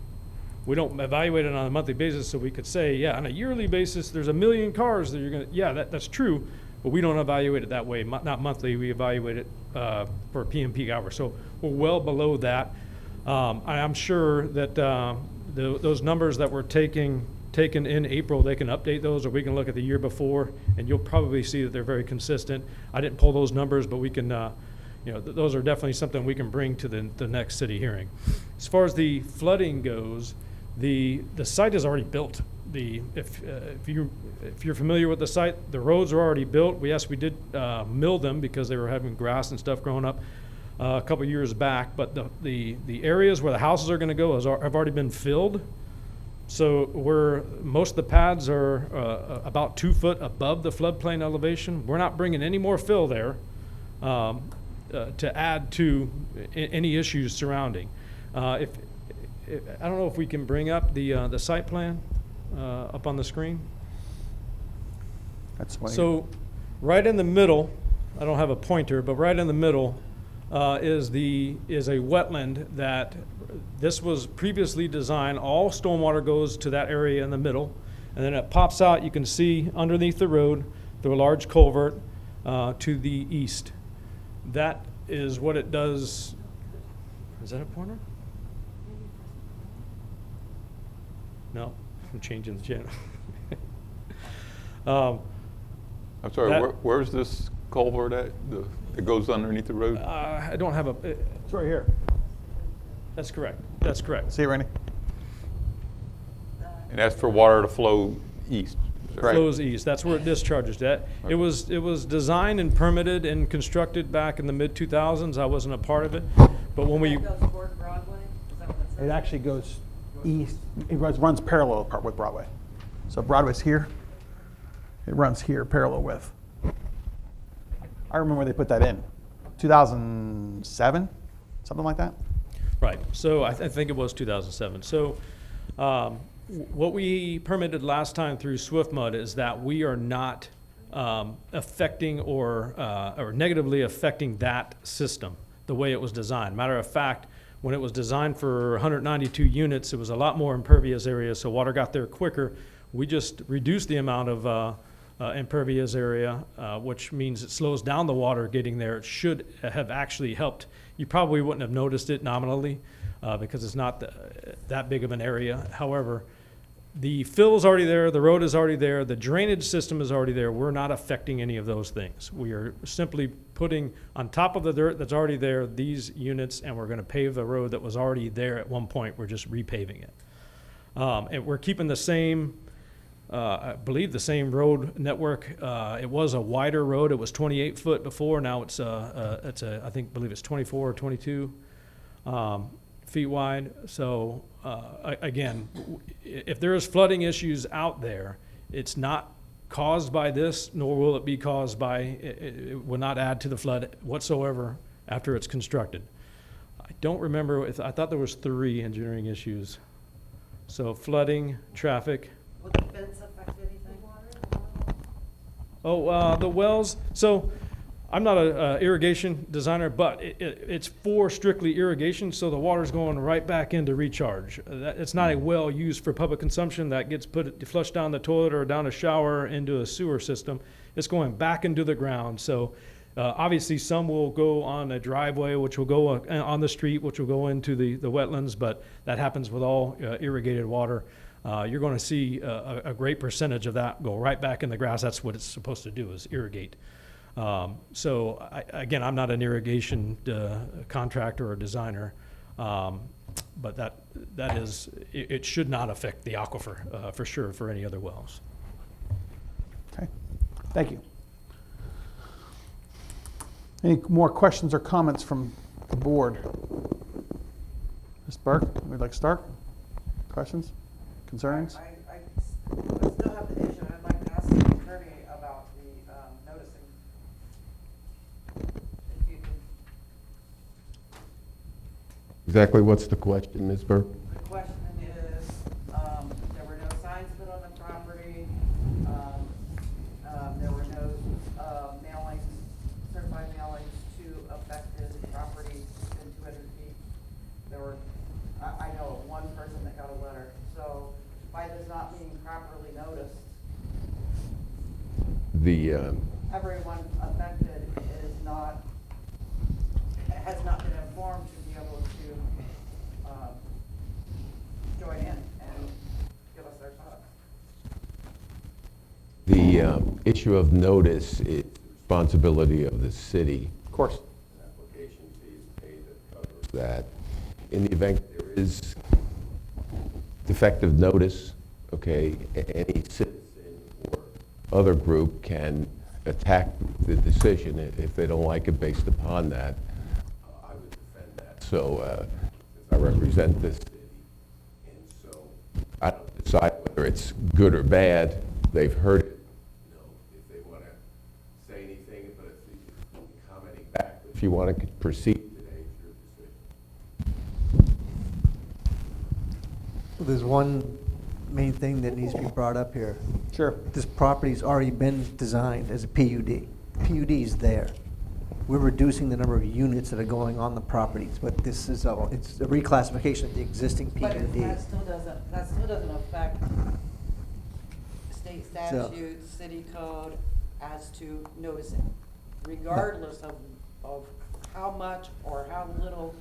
We don't evaluate it on a monthly basis, so we could say, yeah, on a yearly basis, there's 1 million cars that you're gonna, yeah, that's true, but we don't evaluate it that way, not monthly, we evaluate it for PM peak hour. So we're well below that. I'm sure that those numbers that were taken in April, they can update those, or we can look at the year before, and you'll probably see that they're very consistent. I didn't pull those numbers, but we can, those are definitely something we can bring to the next city hearing. As far as the flooding goes, the site is already built. If you're familiar with the site, the roads are already built. We did mill them because they were having grass and stuff growing up a couple years back. But the areas where the houses are going to go have already been filled. So most of the pads are about 2 foot above the floodplain elevation. We're not bringing any more fill there to add to any issues surrounding. I don't know if we can bring up the site plan up on the screen. That's why. So right in the middle, I don't have a pointer, but right in the middle is a wetland that this was previously designed. All stormwater goes to that area in the middle, and then it pops out. You can see underneath the road through a large culvert to the east. That is what it does. Is that a pointer? No, I'm changing the channel. I'm sorry, where's this culvert at? It goes underneath the road? I don't have It's right here. That's correct. That's correct. See it, Randy? And that's for water to flow east. Right. Flows east. That's where it discharges at. Okay. It was designed and permitted and constructed back in the mid 2000s. I wasn't a part of it, but when we That goes toward Broadway? Is that what it says? It actually goes east. It runs parallel part with Broadway. So Broadway's here. It runs here parallel with. I remember they put that in 2007, something like that. right. So I think it was 2007. So what we permitted last time through SwiftMud is that we are not affecting or negatively affecting that system the way it was designed. Matter of fact, when it was designed for 192 units, it was a lot more impervious area, so water got there quicker. We just reduced the amount of impervious area, which means it slows down the water getting there. It should have actually helped. You probably wouldn't have noticed it nominally because it's not that big of an area. However, the fill is already there, the road is already there, the drainage system is already there. We're not affecting any of those things. We are simply putting on top of the dirt that's already there these units, and we're going to pave the road that was already there at one point. We're just repaving it. And we're keeping the same, I believe the same road network. It was a wider road. It was 28 foot before. Now it's I believe it's 24 or 22 feet wide. So again, if there is flooding issues out there, it's not caused by this, nor will it be caused by, it will not add to the flood whatsoever after it's constructed. I don't remember, I thought there was 3 engineering issues. So flooding, traffic. Will the fence affect anything? The wells, so I'm not a irrigation designer, but it's for strictly irrigation, so the water's going right back into recharge. It's not a well used for public consumption that gets flushed down the toilet or down a shower into a sewer system. It's going back into the ground. So obviously some will go on a driveway, which will go on the street, which will go into the wetlands, but that happens with all irrigated water. You're going to see a great percentage of that go right back in the grass. That's what it's supposed to do, is irrigate. So again, I'm not an irrigation contractor or designer, but that is, it should not affect the aquifer for sure for any other wells. Okay, thank you. Any more questions or comments from the board? Ms. Burke, would you like to start? Questions? Concerns? I still have the issue, and I'd like to ask the attorney about the noticing. If you can, Exactly what's the question, Ms. Burke? the question is, there were no signs put on the property, there were no mailings, certified mailings to affected properties within 200 feet. There were, I know of one person that got a letter, so by this not being properly noticed, everyone affected has not been informed to be able to join in and give us their thoughts. The issue of notice is responsibility of the city. Of course. Application fees paid that covers that. In the event there is defective notice, okay, any citizen or other group can attack the decision if they don't like it based upon that. I would defend that. So I represent this city, and so I don't decide whether it's good or bad. They've heard it. If they want to say anything, but if you're commenting back, if you want to proceed today, it's your decision. There's one main thing that needs to be brought up here. Sure. This property's already been designed as a PUD. The PUD is there. We're reducing the number of units that are going on the properties, but this is it's a reclassification of the existing But PUD. that still doesn't affect state statute, city code as to noticing, regardless of how much or how little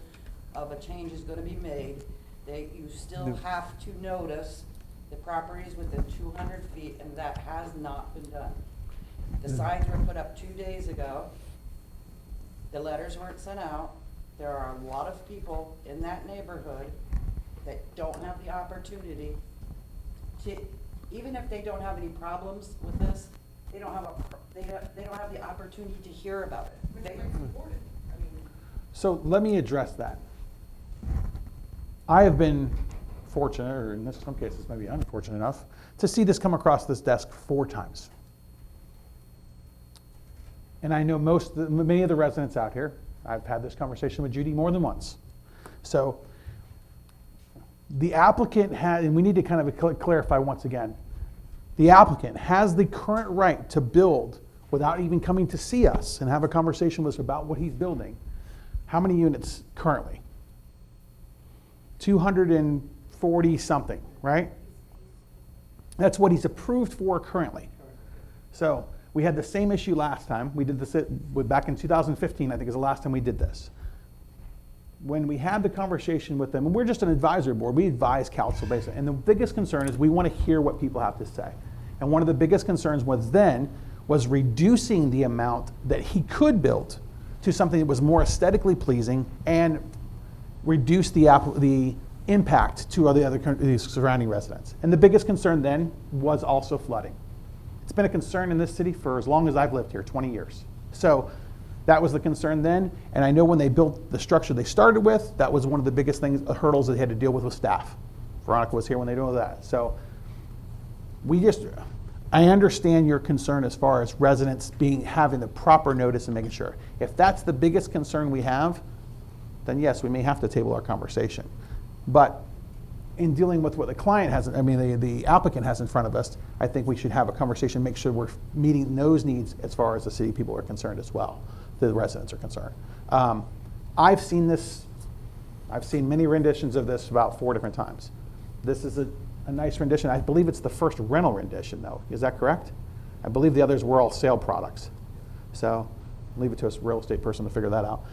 of a change is gonna be made, you still have to notice the properties within 200 feet, and that has not been done. The signs were put up 2 days ago. The letters weren't sent out. There are a lot of people in that neighborhood that don't have the opportunity to, even if they don't have any problems with this, they don't have the opportunity to hear about it. So let me address that. I have been fortunate, or in some cases maybe unfortunate enough, to see this come across this desk 4 times. And I know many of the residents out here. I've had this conversation with Judy more than once. So the applicant had, and we need to kind of clarify once again, the applicant has the current right to build without even coming to see us and have a conversation with us about what he's building. How many units currently? 240 something, right? That's what he's approved for currently. So we had the same issue last time. We did this back in 2015, I think is the last time we did this. When we had the conversation with them, and we're just an advisory board, we advise council basically, and the biggest concern is we want to hear what people have to say. And one of the biggest concerns was reducing the amount that he could build to something that was more aesthetically pleasing and reduce the impact to the surrounding residents. And the biggest concern then was also flooding. It's been a concern in this city for as long as I've lived here, 20 years. So that was the concern then, and I know when they built the structure they started with, that was one of the biggest hurdles they had to deal with staff. Veronica was here when they did that. So I understand your concern as far as residents having the proper notice and making sure. If that's the biggest concern we have, then yes, we may have to table our conversation. But in dealing with what the applicant has in front of us, I think we should have a conversation, make sure we're meeting those needs as far as the city people are concerned as well, the residents are concerned. I've seen many renditions of this about 4 different times. This is a nice rendition. I believe it's the first rental rendition though, is that correct? I believe the others were all sale products. So leave it to a real estate person to figure that out.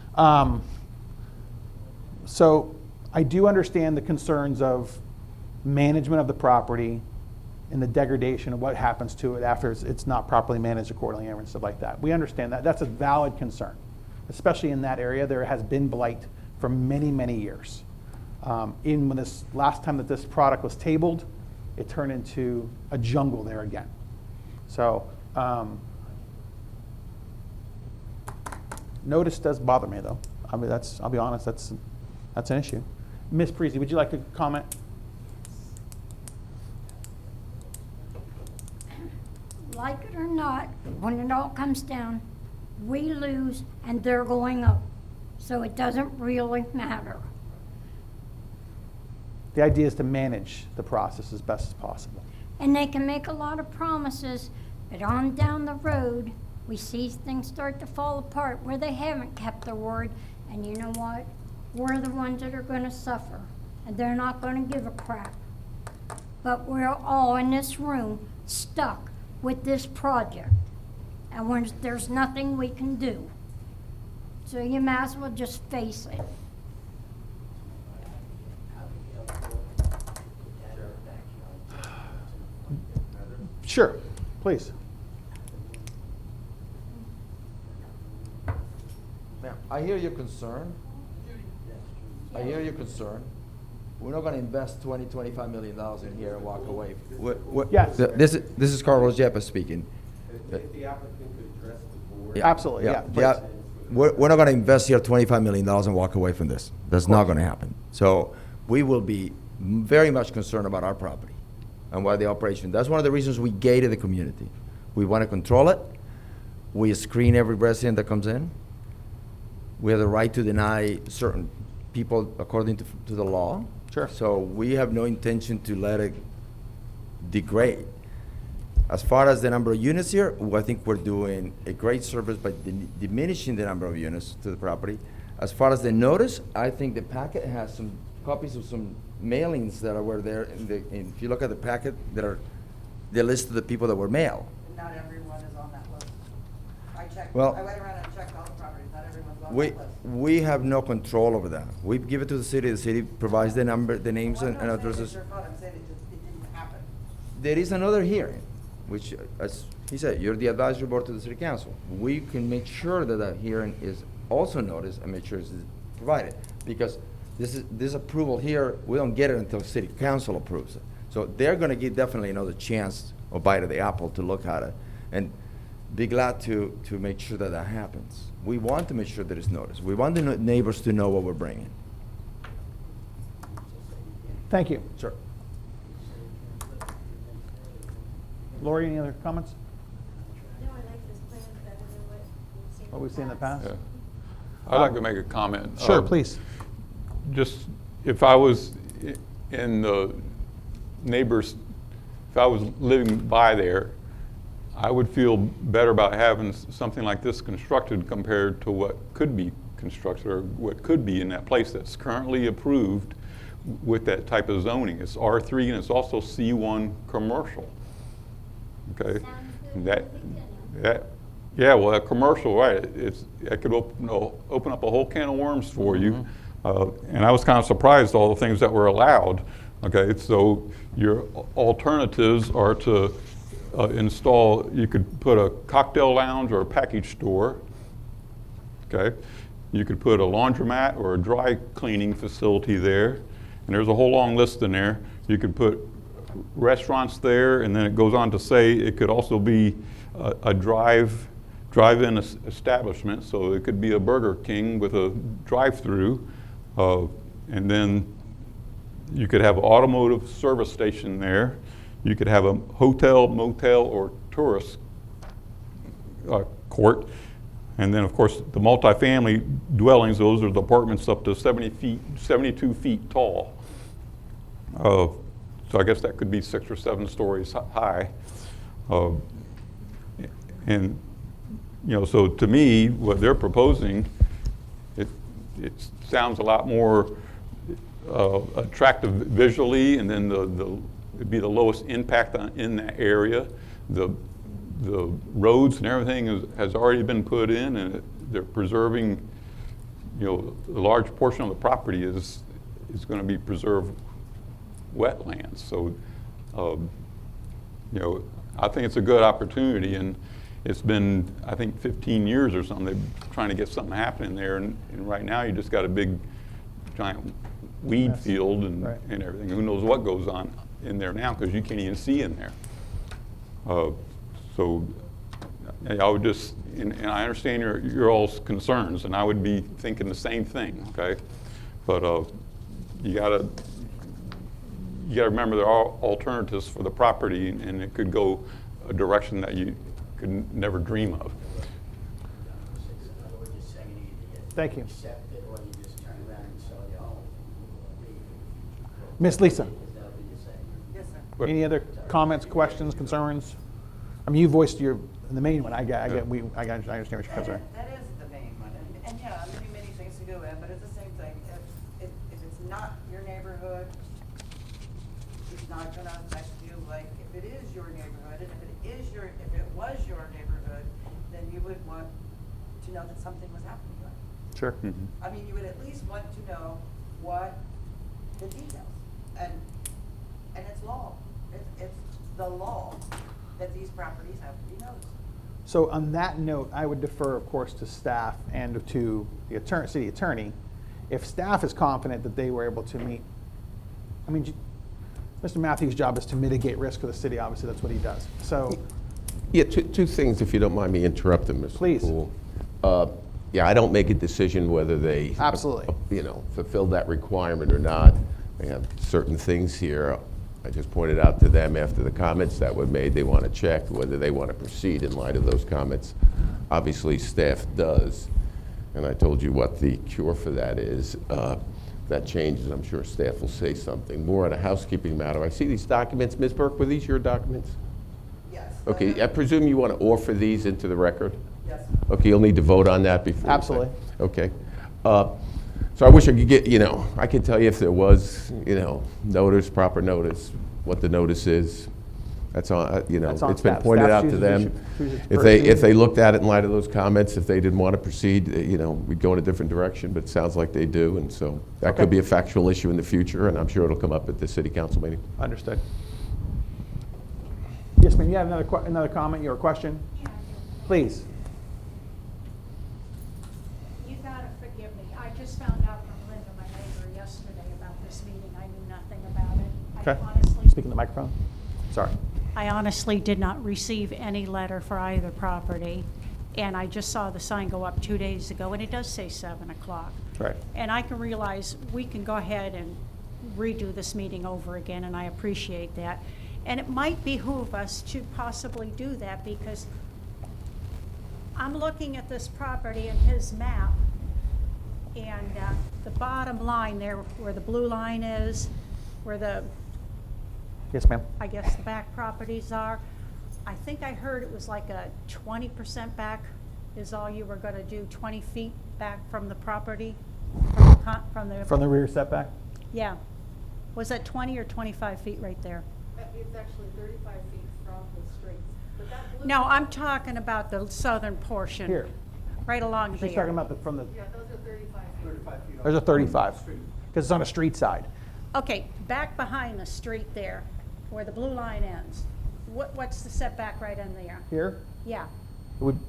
So I do understand the concerns of management of the property and the degradation of what happens to it after it's not properly managed accordingly and stuff like that. We understand that. That's a valid concern. Especially in that area, there has been blight for many, many years. Even when this last time that this product was tabled, it turned into a jungle there again. So notice does bother me though. I mean, I'll be honest, that's an issue. Ms. Parisi, would you like to comment? when it all comes down, we lose and they're going up. So it doesn't really matter. The idea is to manage the process as best as possible. And they can make a lot of promises, but on down the road, we see things start to fall apart where they haven't kept their word. And you know what? We're the ones that are going to suffer, and they're not going to give a crap. But we're all in this room stuck with this project, and there's nothing we can do. So you might as well just face it. Sure, please. Ma'am, I hear your concern. I hear your concern. We're not gonna invest $25 million in here and walk away. Yes. This is Carlos Yepes speaking. If the applicant could address the board. Absolutely, yeah, Yeah, please. we're not gonna invest here $25 million and walk away from this. That's not gonna happen. So we will be very much concerned about our property and why the operation. That's one of the reasons we gated the community. We wanna control it. We screen every resident that comes in. We have the right to deny certain people according to the law. Sure. So we have no intention to let it degrade. As far as the number of units here, I think we're doing a great service by diminishing the number of units to the property. As far as the notice, I think the packet has some copies of some mailings that were there. If you look at the packet, there are the list of the people that were mailed. Not everyone is on that list. I checked, Well, I went around and checked all the properties, not everyone's on We, that list. we have no control over that. We give it to the city provides the number, the names Well, and I'm not saying addresses. it's your fault, I'm saying it didn't happen. There is another hearing, which, as he said, you're the advisory board to the city council. We can make sure that that hearing is also noticed and make sure it's provided. Because this approval here, we don't get it until city council approves it. So they're gonna get definitely another chance or bite of the apple to look at it. And be glad to make sure that that happens. We want to make sure that it's noticed. We want the neighbors to know what we're bringing. Thank you. Sure. Lori, any other comments? No, I like this plan better than What we've seen in the past? Yeah. I'd like to make a comment. Sure, please. Just, if I was in the neighbors, if I was living by there, I would feel better about having something like this constructed compared to what could be constructed or what could be in that place that's currently approved with that type of zoning. It's R3 and it's also C1 commercial. Okay? Yeah, well, that commercial, right, it could open up a whole can of worms for you. And I was kind of surprised all the things that were allowed. Okay, so your alternatives are to install, you could put a cocktail lounge or a package store. Okay, you could put a laundromat or a dry cleaning facility there. And there's a whole long list in there. You could put restaurants there, and then it goes on to say it could also be a drive-in establishment. So it could be a Burger King with a drive-through, and then you could have an automotive service station there. You could have a hotel, motel, or tourist court. And then, of course, the multifamily dwellings, those are the apartments up to 72 feet tall. So I guess that could be 6 or 7 stories high. And, you know, so to me, what they're proposing, it sounds a lot more attractive visually, and then it'd be the lowest impact in that area. The roads and everything has already been put in, and they're preserving, you know, a large portion of the property is going to be preserved wetlands. So, you know, I think it's a good opportunity, and it's been, I think, 15 years or something. They're trying to get something happening there, and right now you just got a big, giant weed field and everything. Who knows what goes on in there now, because you can't even see in there. So I would just, and I understand your all's concerns, and I would be thinking the same thing, okay? But you gotta remember there are alternatives for the property, and it could go a direction that you could never dream of. Thank you. Accept it, or you just turn around and sell your home. Miss Lisa, Is that what you're saying? Yes, sir. But- any other comments, questions, concerns? I mean, you voiced the main one. I understand what your concerns are. That is the main one, and yeah, many things to go in, but it's the same thing. If it's not your neighborhood, it's not gonna affect you. Like, if it is your neighborhood, and if it was your neighborhood, then you would want to know that something was happening, right? Sure. I mean, you would at least want to know what the details, and it's law. It's the law that these properties have to be noticed. So on that note, I would defer, of course, to staff and to the city attorney. If staff is confident that they were able to meet, I mean, Mr. Matthews' job is to mitigate risk for the city. Obviously, that's what he does. So, Yeah, two things, if you don't mind me interrupting, Mr. Please. Poole. Yeah, I don't make a decision whether they, Absolutely. fulfill that requirement or not. They have certain things here. I just pointed out to them after the comments that were made, they want to check whether they want to proceed in light of those comments. Obviously, staff does, and I told you what the cure for that is. That changes, I'm sure staff will say something. More on a housekeeping matter, I see these documents. Ms. Burke, were these your documents? Yes. Okay, I presume you want to offer these into the record? Yes. Okay, you'll need to vote on that before. Absolutely. Okay. So I wish I could get, I could tell you if there was, notice, proper notice, what the notice is. That's on, That's on it's been staff. pointed Staff out to them. chooses to If proceed. they looked at it in light of those comments, if they didn't want to proceed, we'd go in a different direction, but it sounds like they do, and so that Okay. could be a factual issue in the future, and I'm sure it'll come up at the city council meeting. understood. Yes, ma'am, you have another comment or question? Please. You gotta forgive me. I just found out from Linda, my neighbor, yesterday about this meeting. I knew nothing about it. Okay. I honestly, Speaking to the microphone. Sorry. I honestly did not receive any letter for either property. And I just saw the sign go up 2 days ago, and it does say 7 o'clock. Right. And I can realize we can go ahead and redo this meeting over again, and I appreciate that. And it might behoove us to possibly do that, because I'm looking at this property and his map, and the bottom line there, where the blue line is, where the, Yes, ma'am. I guess, the back properties are, I think I heard it was like a 20% back is all you were gonna do, 20 feet back from the property, from the From the rear setback? yeah. Was that 20 or 25 feet right there? It's actually 35 feet from the street. But that blue. No, I'm talking about the southern portion. Here. Right along there. She's talking about from the, Yeah, those are 35 feet. there's a 35, because it's on a street side. Okay, back behind the street there, where the blue line ends. What's the setback right in there? Here? Yeah,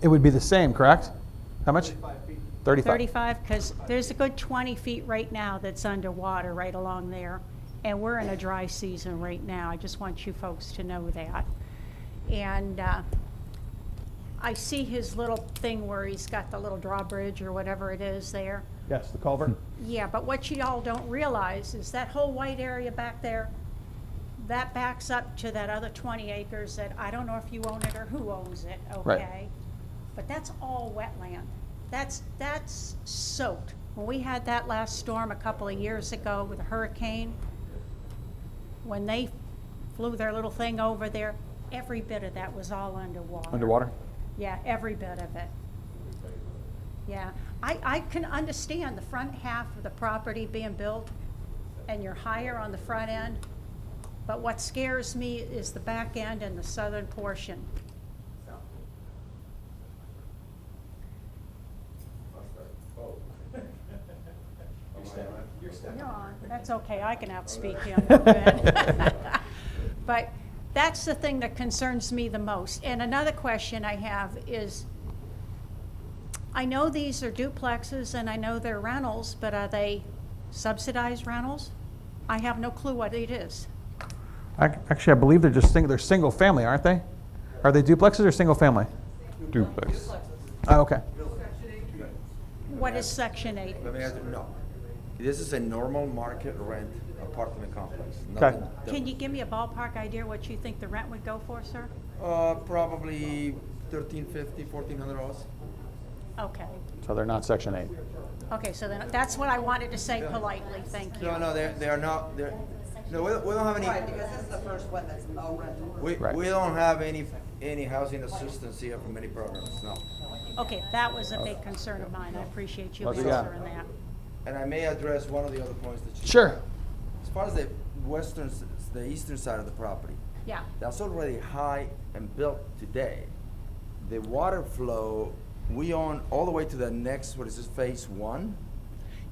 It would be the same, correct? How much? 35. 35, because there's a good 20 feet right now that's underwater right along there. And we're in a dry season right now. I just want you folks to know that. And I see his little thing where he's got the little drawbridge or whatever it is there. Yes, the culvert. Yeah, but what you all don't realize is that whole white area back there, that backs up to that other 20 acres that I don't know if you own it or who owns it, Right. okay? But that's all wetland. That's soaked. When we had that last storm a couple of years ago with a hurricane, when they flew their little thing over there, every bit of that was all underwater. Underwater? Yeah, every bit of it. Yeah, I can understand the front half of the property being built and you're higher on the front end, but what scares me is the back end and the southern portion. You're on. That's okay, I can outspeak him. But that's the thing that concerns me the most. And another question I have is, I know these are duplexes and I know they're rentals, but are they subsidized rentals? I have no clue what it is. Actually, I believe they're just they're single family, aren't they? Are they duplexes or single family? Duplex. Oh, okay. What is Section 8? Let me ask you, no. This is a normal market rent apartment complex. Okay. Can you give me a ballpark idea what you think the rent would go for, sir? Probably $1,350, $1,400. Okay. So they're not Section 8. Okay, so then, that's what I wanted to say politely, thank you. No, they are not, no, we don't have any. Right, because this is the first one that's no rental. We don't have any housing assistance here from any programs, no. Okay, that was a big concern of mine, I appreciate you Let's go. answering that. And I may address one of the other points that you. Sure. As far as the eastern side of the property, Yeah, that's already high and built today. The water flow, we own all the way to the next, what is this, phase 1?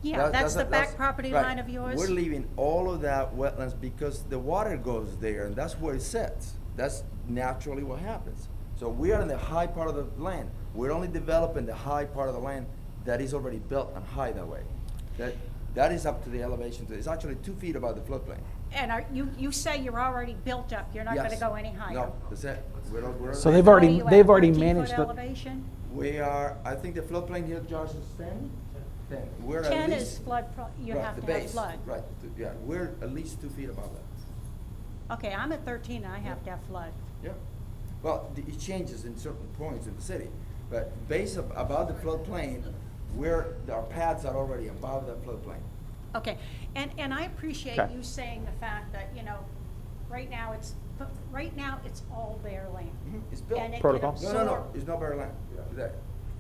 yeah, that's the back property right. line of yours? We're leaving all of that wetlands because the water goes there and that's where it sets. That's naturally what happens. So we are in the high part of the land. We're only developing the high part of the land that is already built and high that way. That is up to the elevation. It's actually 2 feet above the floodplain. And you say you're already built up, you're not gonna Yes. go any higher? No, that's it. We're So And they've what already- are you at, they've already 14 managed foot the- elevation? We are, I think the floodplain here, Josh, is 10? 10. We're at 10 least. is flood, you right, have the to have base, flood. Right, yeah, we're at least 2 feet above that. Okay, I'm at 13 and I have to have flood. Yeah. Well, it changes in certain points in the city, but above the floodplain, our pads are already above the floodplain. Okay, and I appreciate Okay. you saying the fact that, right now it's all bare land. It's built. And it can Protocol. No, absorb- it's not bare land. There.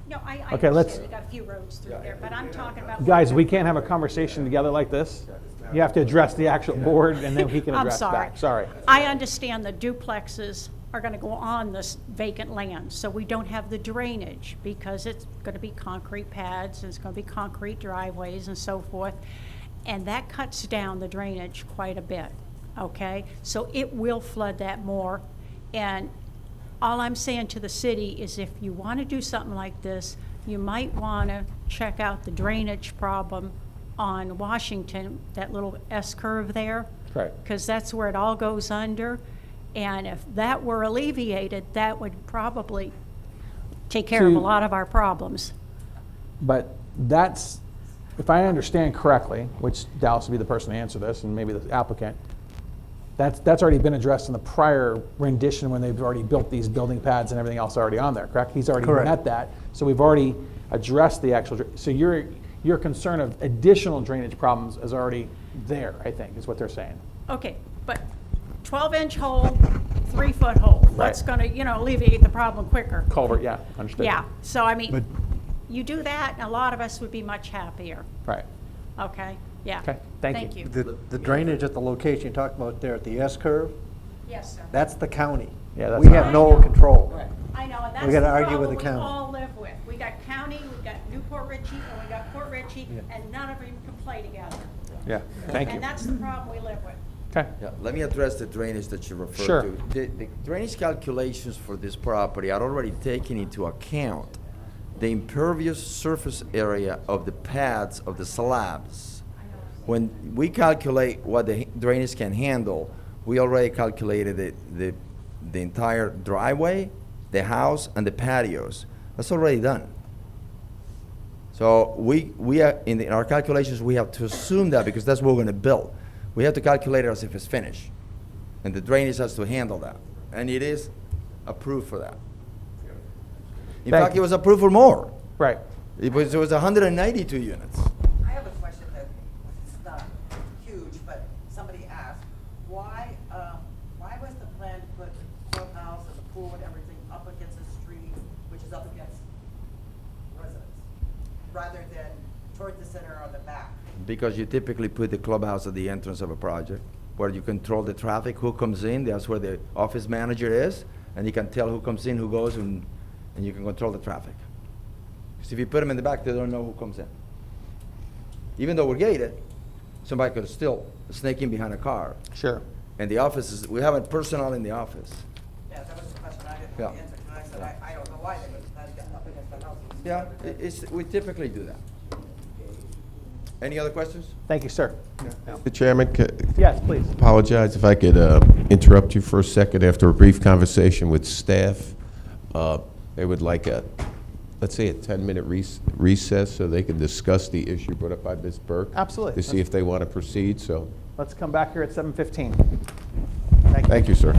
No, I Okay, let's- understand, you got a few roads through Yeah. there, but I'm talking about. Guys, we can't have a conversation together like this. You have to address the actual board, and then he can I'm address sorry. back. Sorry. I understand the duplexes are gonna go on this vacant land, so we don't have the drainage, because it's gonna be concrete pads, and it's gonna be concrete driveways and so forth, and that cuts down the drainage quite a bit, okay? So it will flood that more, and all I'm saying to the city is if you wanna do something like this, you might wanna check out the drainage problem on Washington, that little S-curve there. Right. Because that's where it all goes under. And if that were alleviated, that would probably take care of a lot of our problems. But that's, if I understand correctly, which Dallas would be the person to answer this, and maybe the applicant, that's already been addressed in the prior rendition when they've already built these building pads and everything else already on there, correct? He's already Correct. met that. So we've already addressed the actual, so your concern of additional drainage problems is already there, I think, is what they're saying. Okay, but 12-inch hole, 3-foot hole. That's Right. gonna, alleviate the problem quicker. Culvert, yeah, understood. Yeah, so I mean, But- you do that, and a lot of us would be much happier, Right. okay? Yeah. Okay, thank you. The drainage at the location you talked about there at the S-curve, Yes, sir. that's the county. Yeah, that's We not- have no control. I know, and that's We the gotta argue with problem the we county. all live with. We got county, we got Newport Richey, and we got Port Richey, Yeah. and none of them can play together. Yeah, thank you. And that's the problem we live with. Okay. Yeah, let me address the drainage that you referred Sure. to. The drainage calculations for this property are already taking into account the impervious surface area of the pads of the slabs. When we calculate what the drainage can handle, we already calculated the entire driveway, the house, and the patios. That's already done. So we are, in our calculations, we have to assume that because that's what we're gonna build. We have to calculate it as if it's finished. And the drainage has to handle that. And it is approved for that. In Thank fact, you. it was approved for more. Right. It was 192 units. I have a question that it's not huge, but somebody asked, why was the plan to put the clubhouse and the pool and everything up against the street, which is up against residents, rather than toward the center or the back? Because you typically put the clubhouse at the entrance of a project, where you control the traffic, who comes in, that's where the office manager is, and you can tell who comes in, who goes, and you can control the traffic. Because if you put them in the back, they don't know who comes in. Even though we're gated, somebody could still sneak in behind a car. Sure. And the offices, we have a personnel in the office. Yeah, that was the question I didn't Yeah. know the answer, and I said, I don't know why they would let it get up against the house. Yeah, we typically do that. Any other questions? Thank you, sir. Mr. Chairman, Yes, please. apologize if I could interrupt you for a second after a brief conversation with staff. They would like let's say a 10-minute recess so they can discuss the issue brought up by Ms. Burke. Absolutely. To see if they want to proceed, so Let's come back here at 7:15. thank you, sir.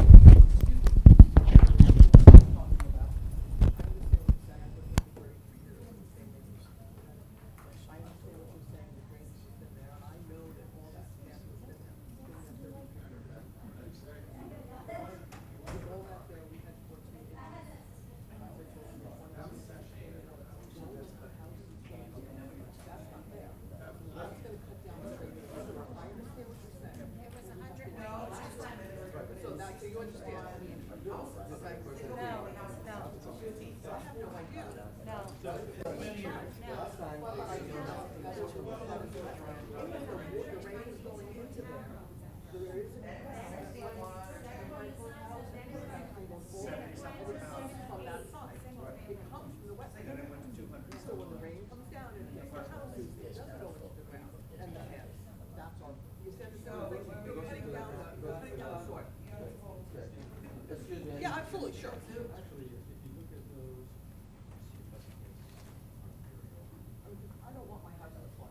absolutely, sure. Actually, if you look at those, I don't want my house to flood.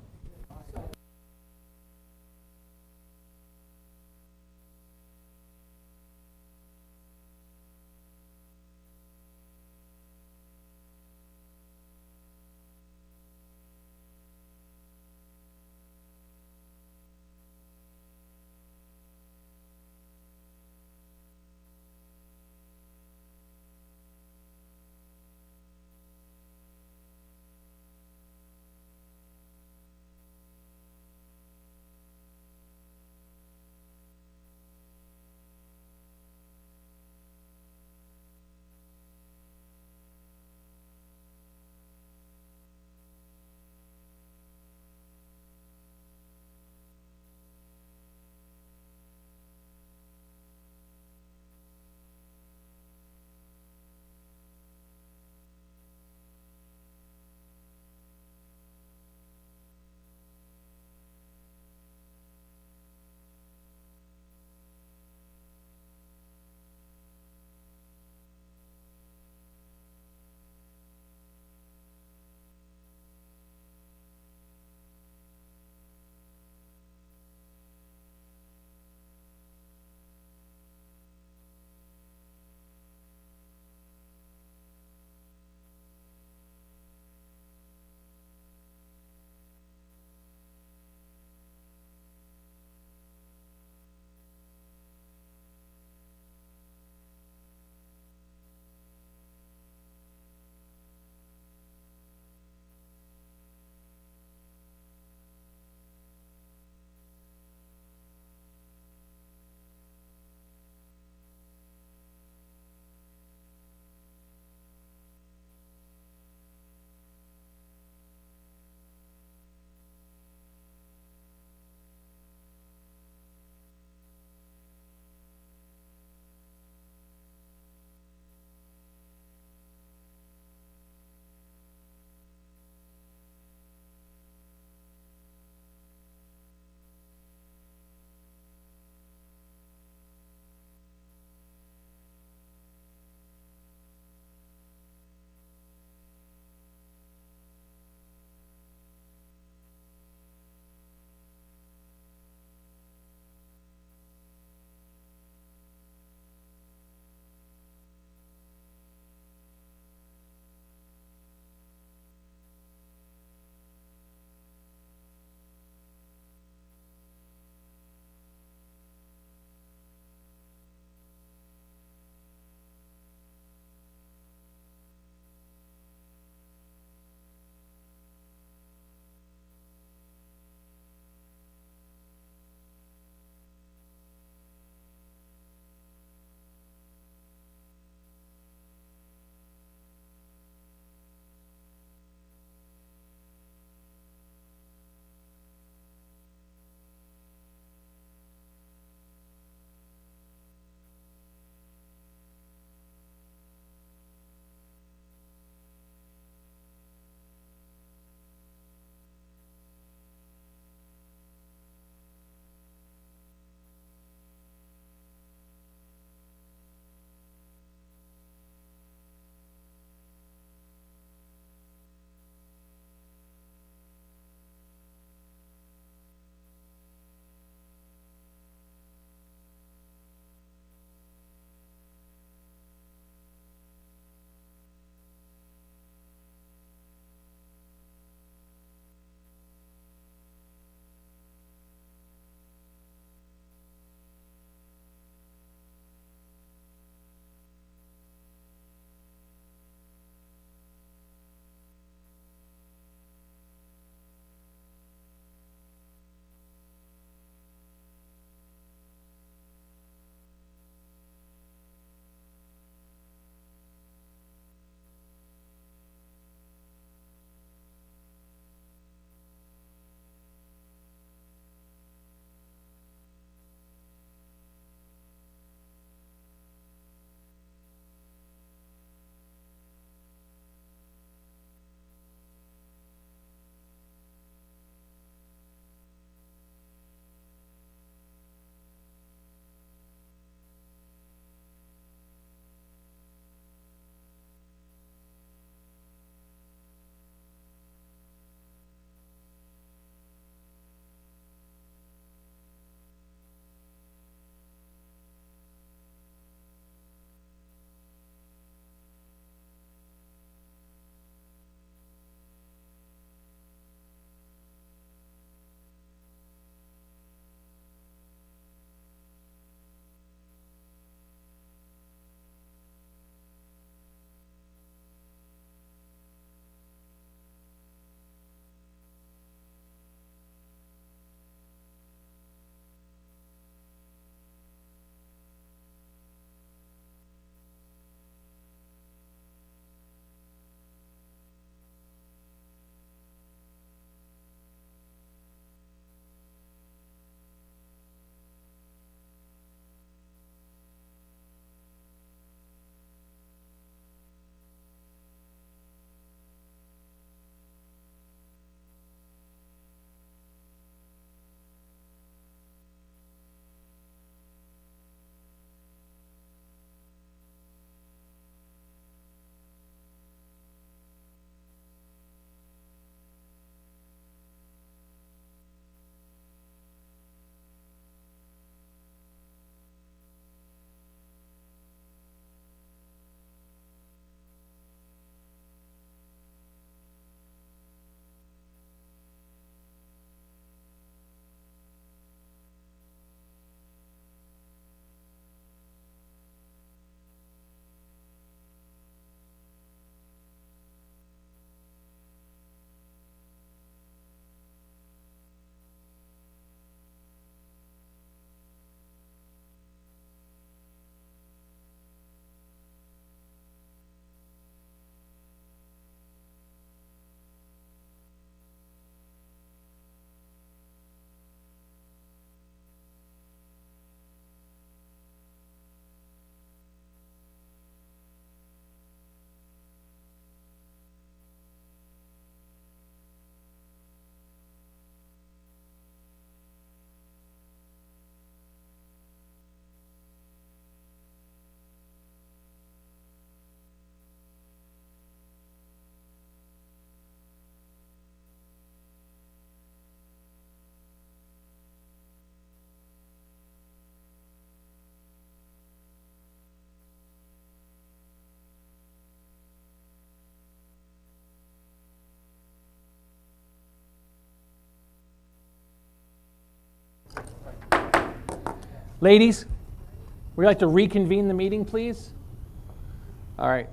Ladies, would you like to reconvene the meeting, please? All right.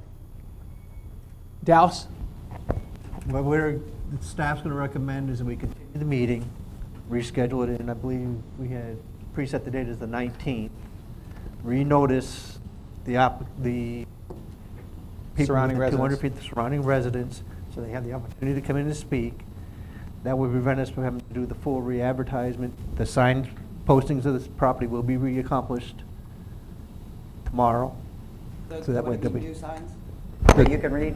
Dallas? What the staff's going to recommend is that we continue the meeting, reschedule it, and I believe we had preset the date as the 19th. Renotice the people Surrounding within 200 residents. feet, the surrounding residents, so they have the opportunity to come in and speak. That would prevent us from having to do the full re-advertisement. The sign postings of this property will be re-accomplished tomorrow. So that way What they'll do be- you do, signs that you can read?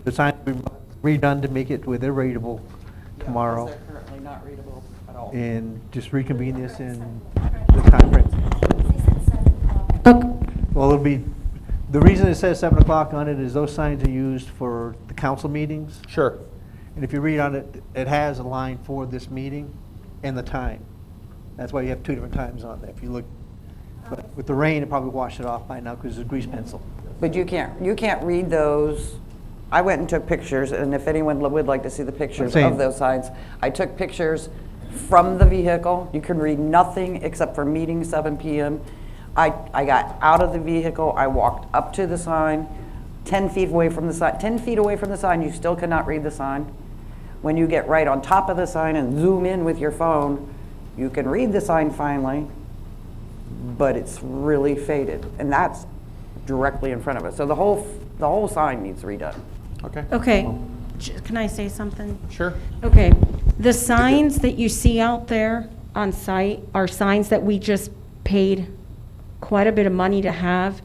The sign will be redone to make it where they're readable tomorrow. Because they're currently not readable at all. And just reconvene this in the time frame. Well, it'll be, the reason it says 7 o'clock on it is those signs are used for the council meetings. Sure. And if you read on it, it has a line for this meeting and the time. That's why you have two different times on there. If you look, but with the rain, it probably washed it off by now because it's a grease pencil. But you can't read those. I went and took pictures, and if anyone would like to see the pictures saying- of those signs, I took pictures from the vehicle. You can read nothing except for meeting 7 p.m. I got out of the vehicle, I walked up to the sign, 10 feet away from the sign. 10 feet away from the sign, you still cannot read the sign. When you get right on top of the sign and zoom in with your phone, you can read the sign finally, but it's really faded, and that's directly in front of us. So the whole sign needs redone. Okay. Okay, can I say something? Sure. Okay, the signs that you see out there on site are signs that we just paid quite a bit of money to have.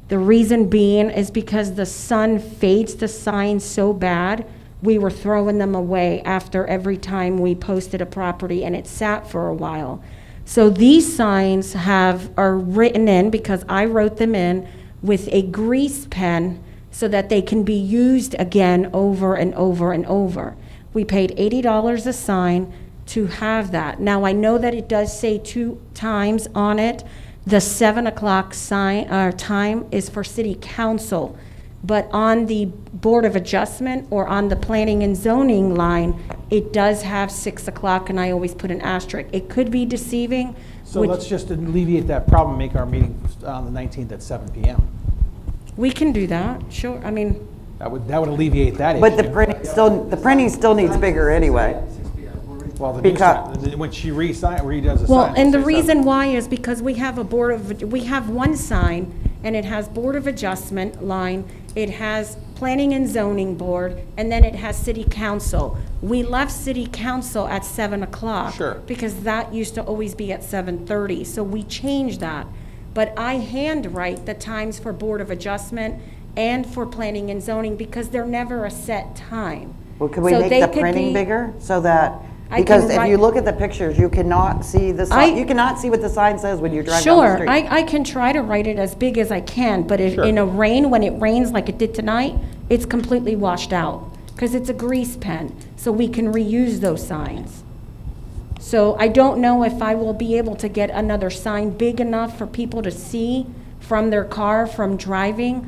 The reason being is because the sun fades the signs so bad, we were throwing them away after every time we posted a property and it sat for a while. So these signs are written in, because I wrote them in, with a grease pen so that they can be used again over and over and over. We paid $80 a sign to have that. Now, I know that it does say 2 times on it. The 7 o'clock time is for city council, but on the Board of Adjustment or on the planning and zoning line, it does have 6 o'clock, and I always put an asterisk. It could be deceiving. So let's just alleviate that problem, make our meeting on the 19th at 7 p.m. We can do that, sure. I mean, That would alleviate that issue. But the printing still needs bigger anyway. Well, the because- new sign, when she redoes the sign. well, and the it'll say reason 7. why is because we have we have one sign, and it has Board of Adjustment line, it has Planning and Zoning Board, and then it has City Council. We left City Council at 7 o'clock. Sure. Because that used to always be at 7:30, so we changed that. But I handwrite the times for Board of Adjustment and for Planning and Zoning because they're never a set time. Well, could we So make they the could printing be- bigger so that, I because can if write- you look at the pictures, you cannot see the sign, you cannot see what the sign says when you drive down the Sure, street. I can try to write it as big as I can, but Sure. in a rain, when it rains like it did tonight, it's completely washed out, because it's a grease pen, so we can reuse those signs. So I don't know if I will be able to get another sign big enough for people to see from their car, from driving,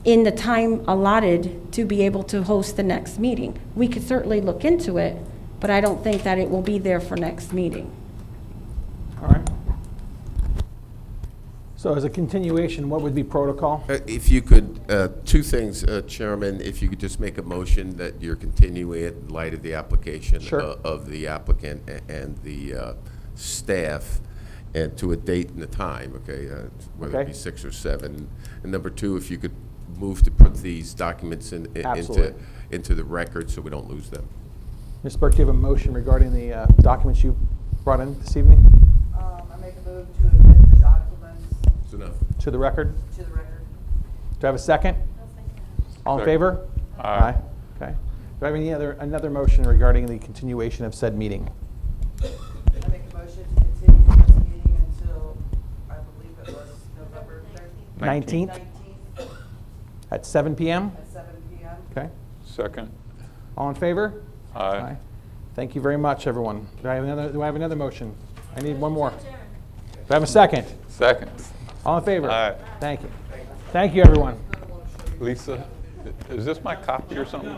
in the time allotted to be able to host the next meeting. We could certainly look into it, but I don't think that it will be there for next meeting. All right. So as a continuation, what would be protocol? If you could, 2 things, Chairman, if you could just make a motion that you're continuing it in light of the application Sure. of the applicant and the staff, and to a date and a time, okay? Whether it Okay. be 6 or 7. And number 2, if you could move to put these documents Absolutely. into the record so we don't lose them. Ms. Burke, do you have a motion regarding the documents you brought in this evening I make a move to admit the documents It's enough. to the record? to the record. Do I have a second? All in Second. favor? Aye. Okay. Do I have another motion regarding the continuation of said meeting? I make a motion to continue this meeting until, I believe it was November 19th 19th at 7 p.m.? at 7 p.m. Okay. Second. All in favor? Aye. Thank you very much, everyone. Do I have another motion? I need one more. Do I have a second? Second. All in favor? Aye. Thank you. Thank you, everyone. Lisa, is this my copy or something?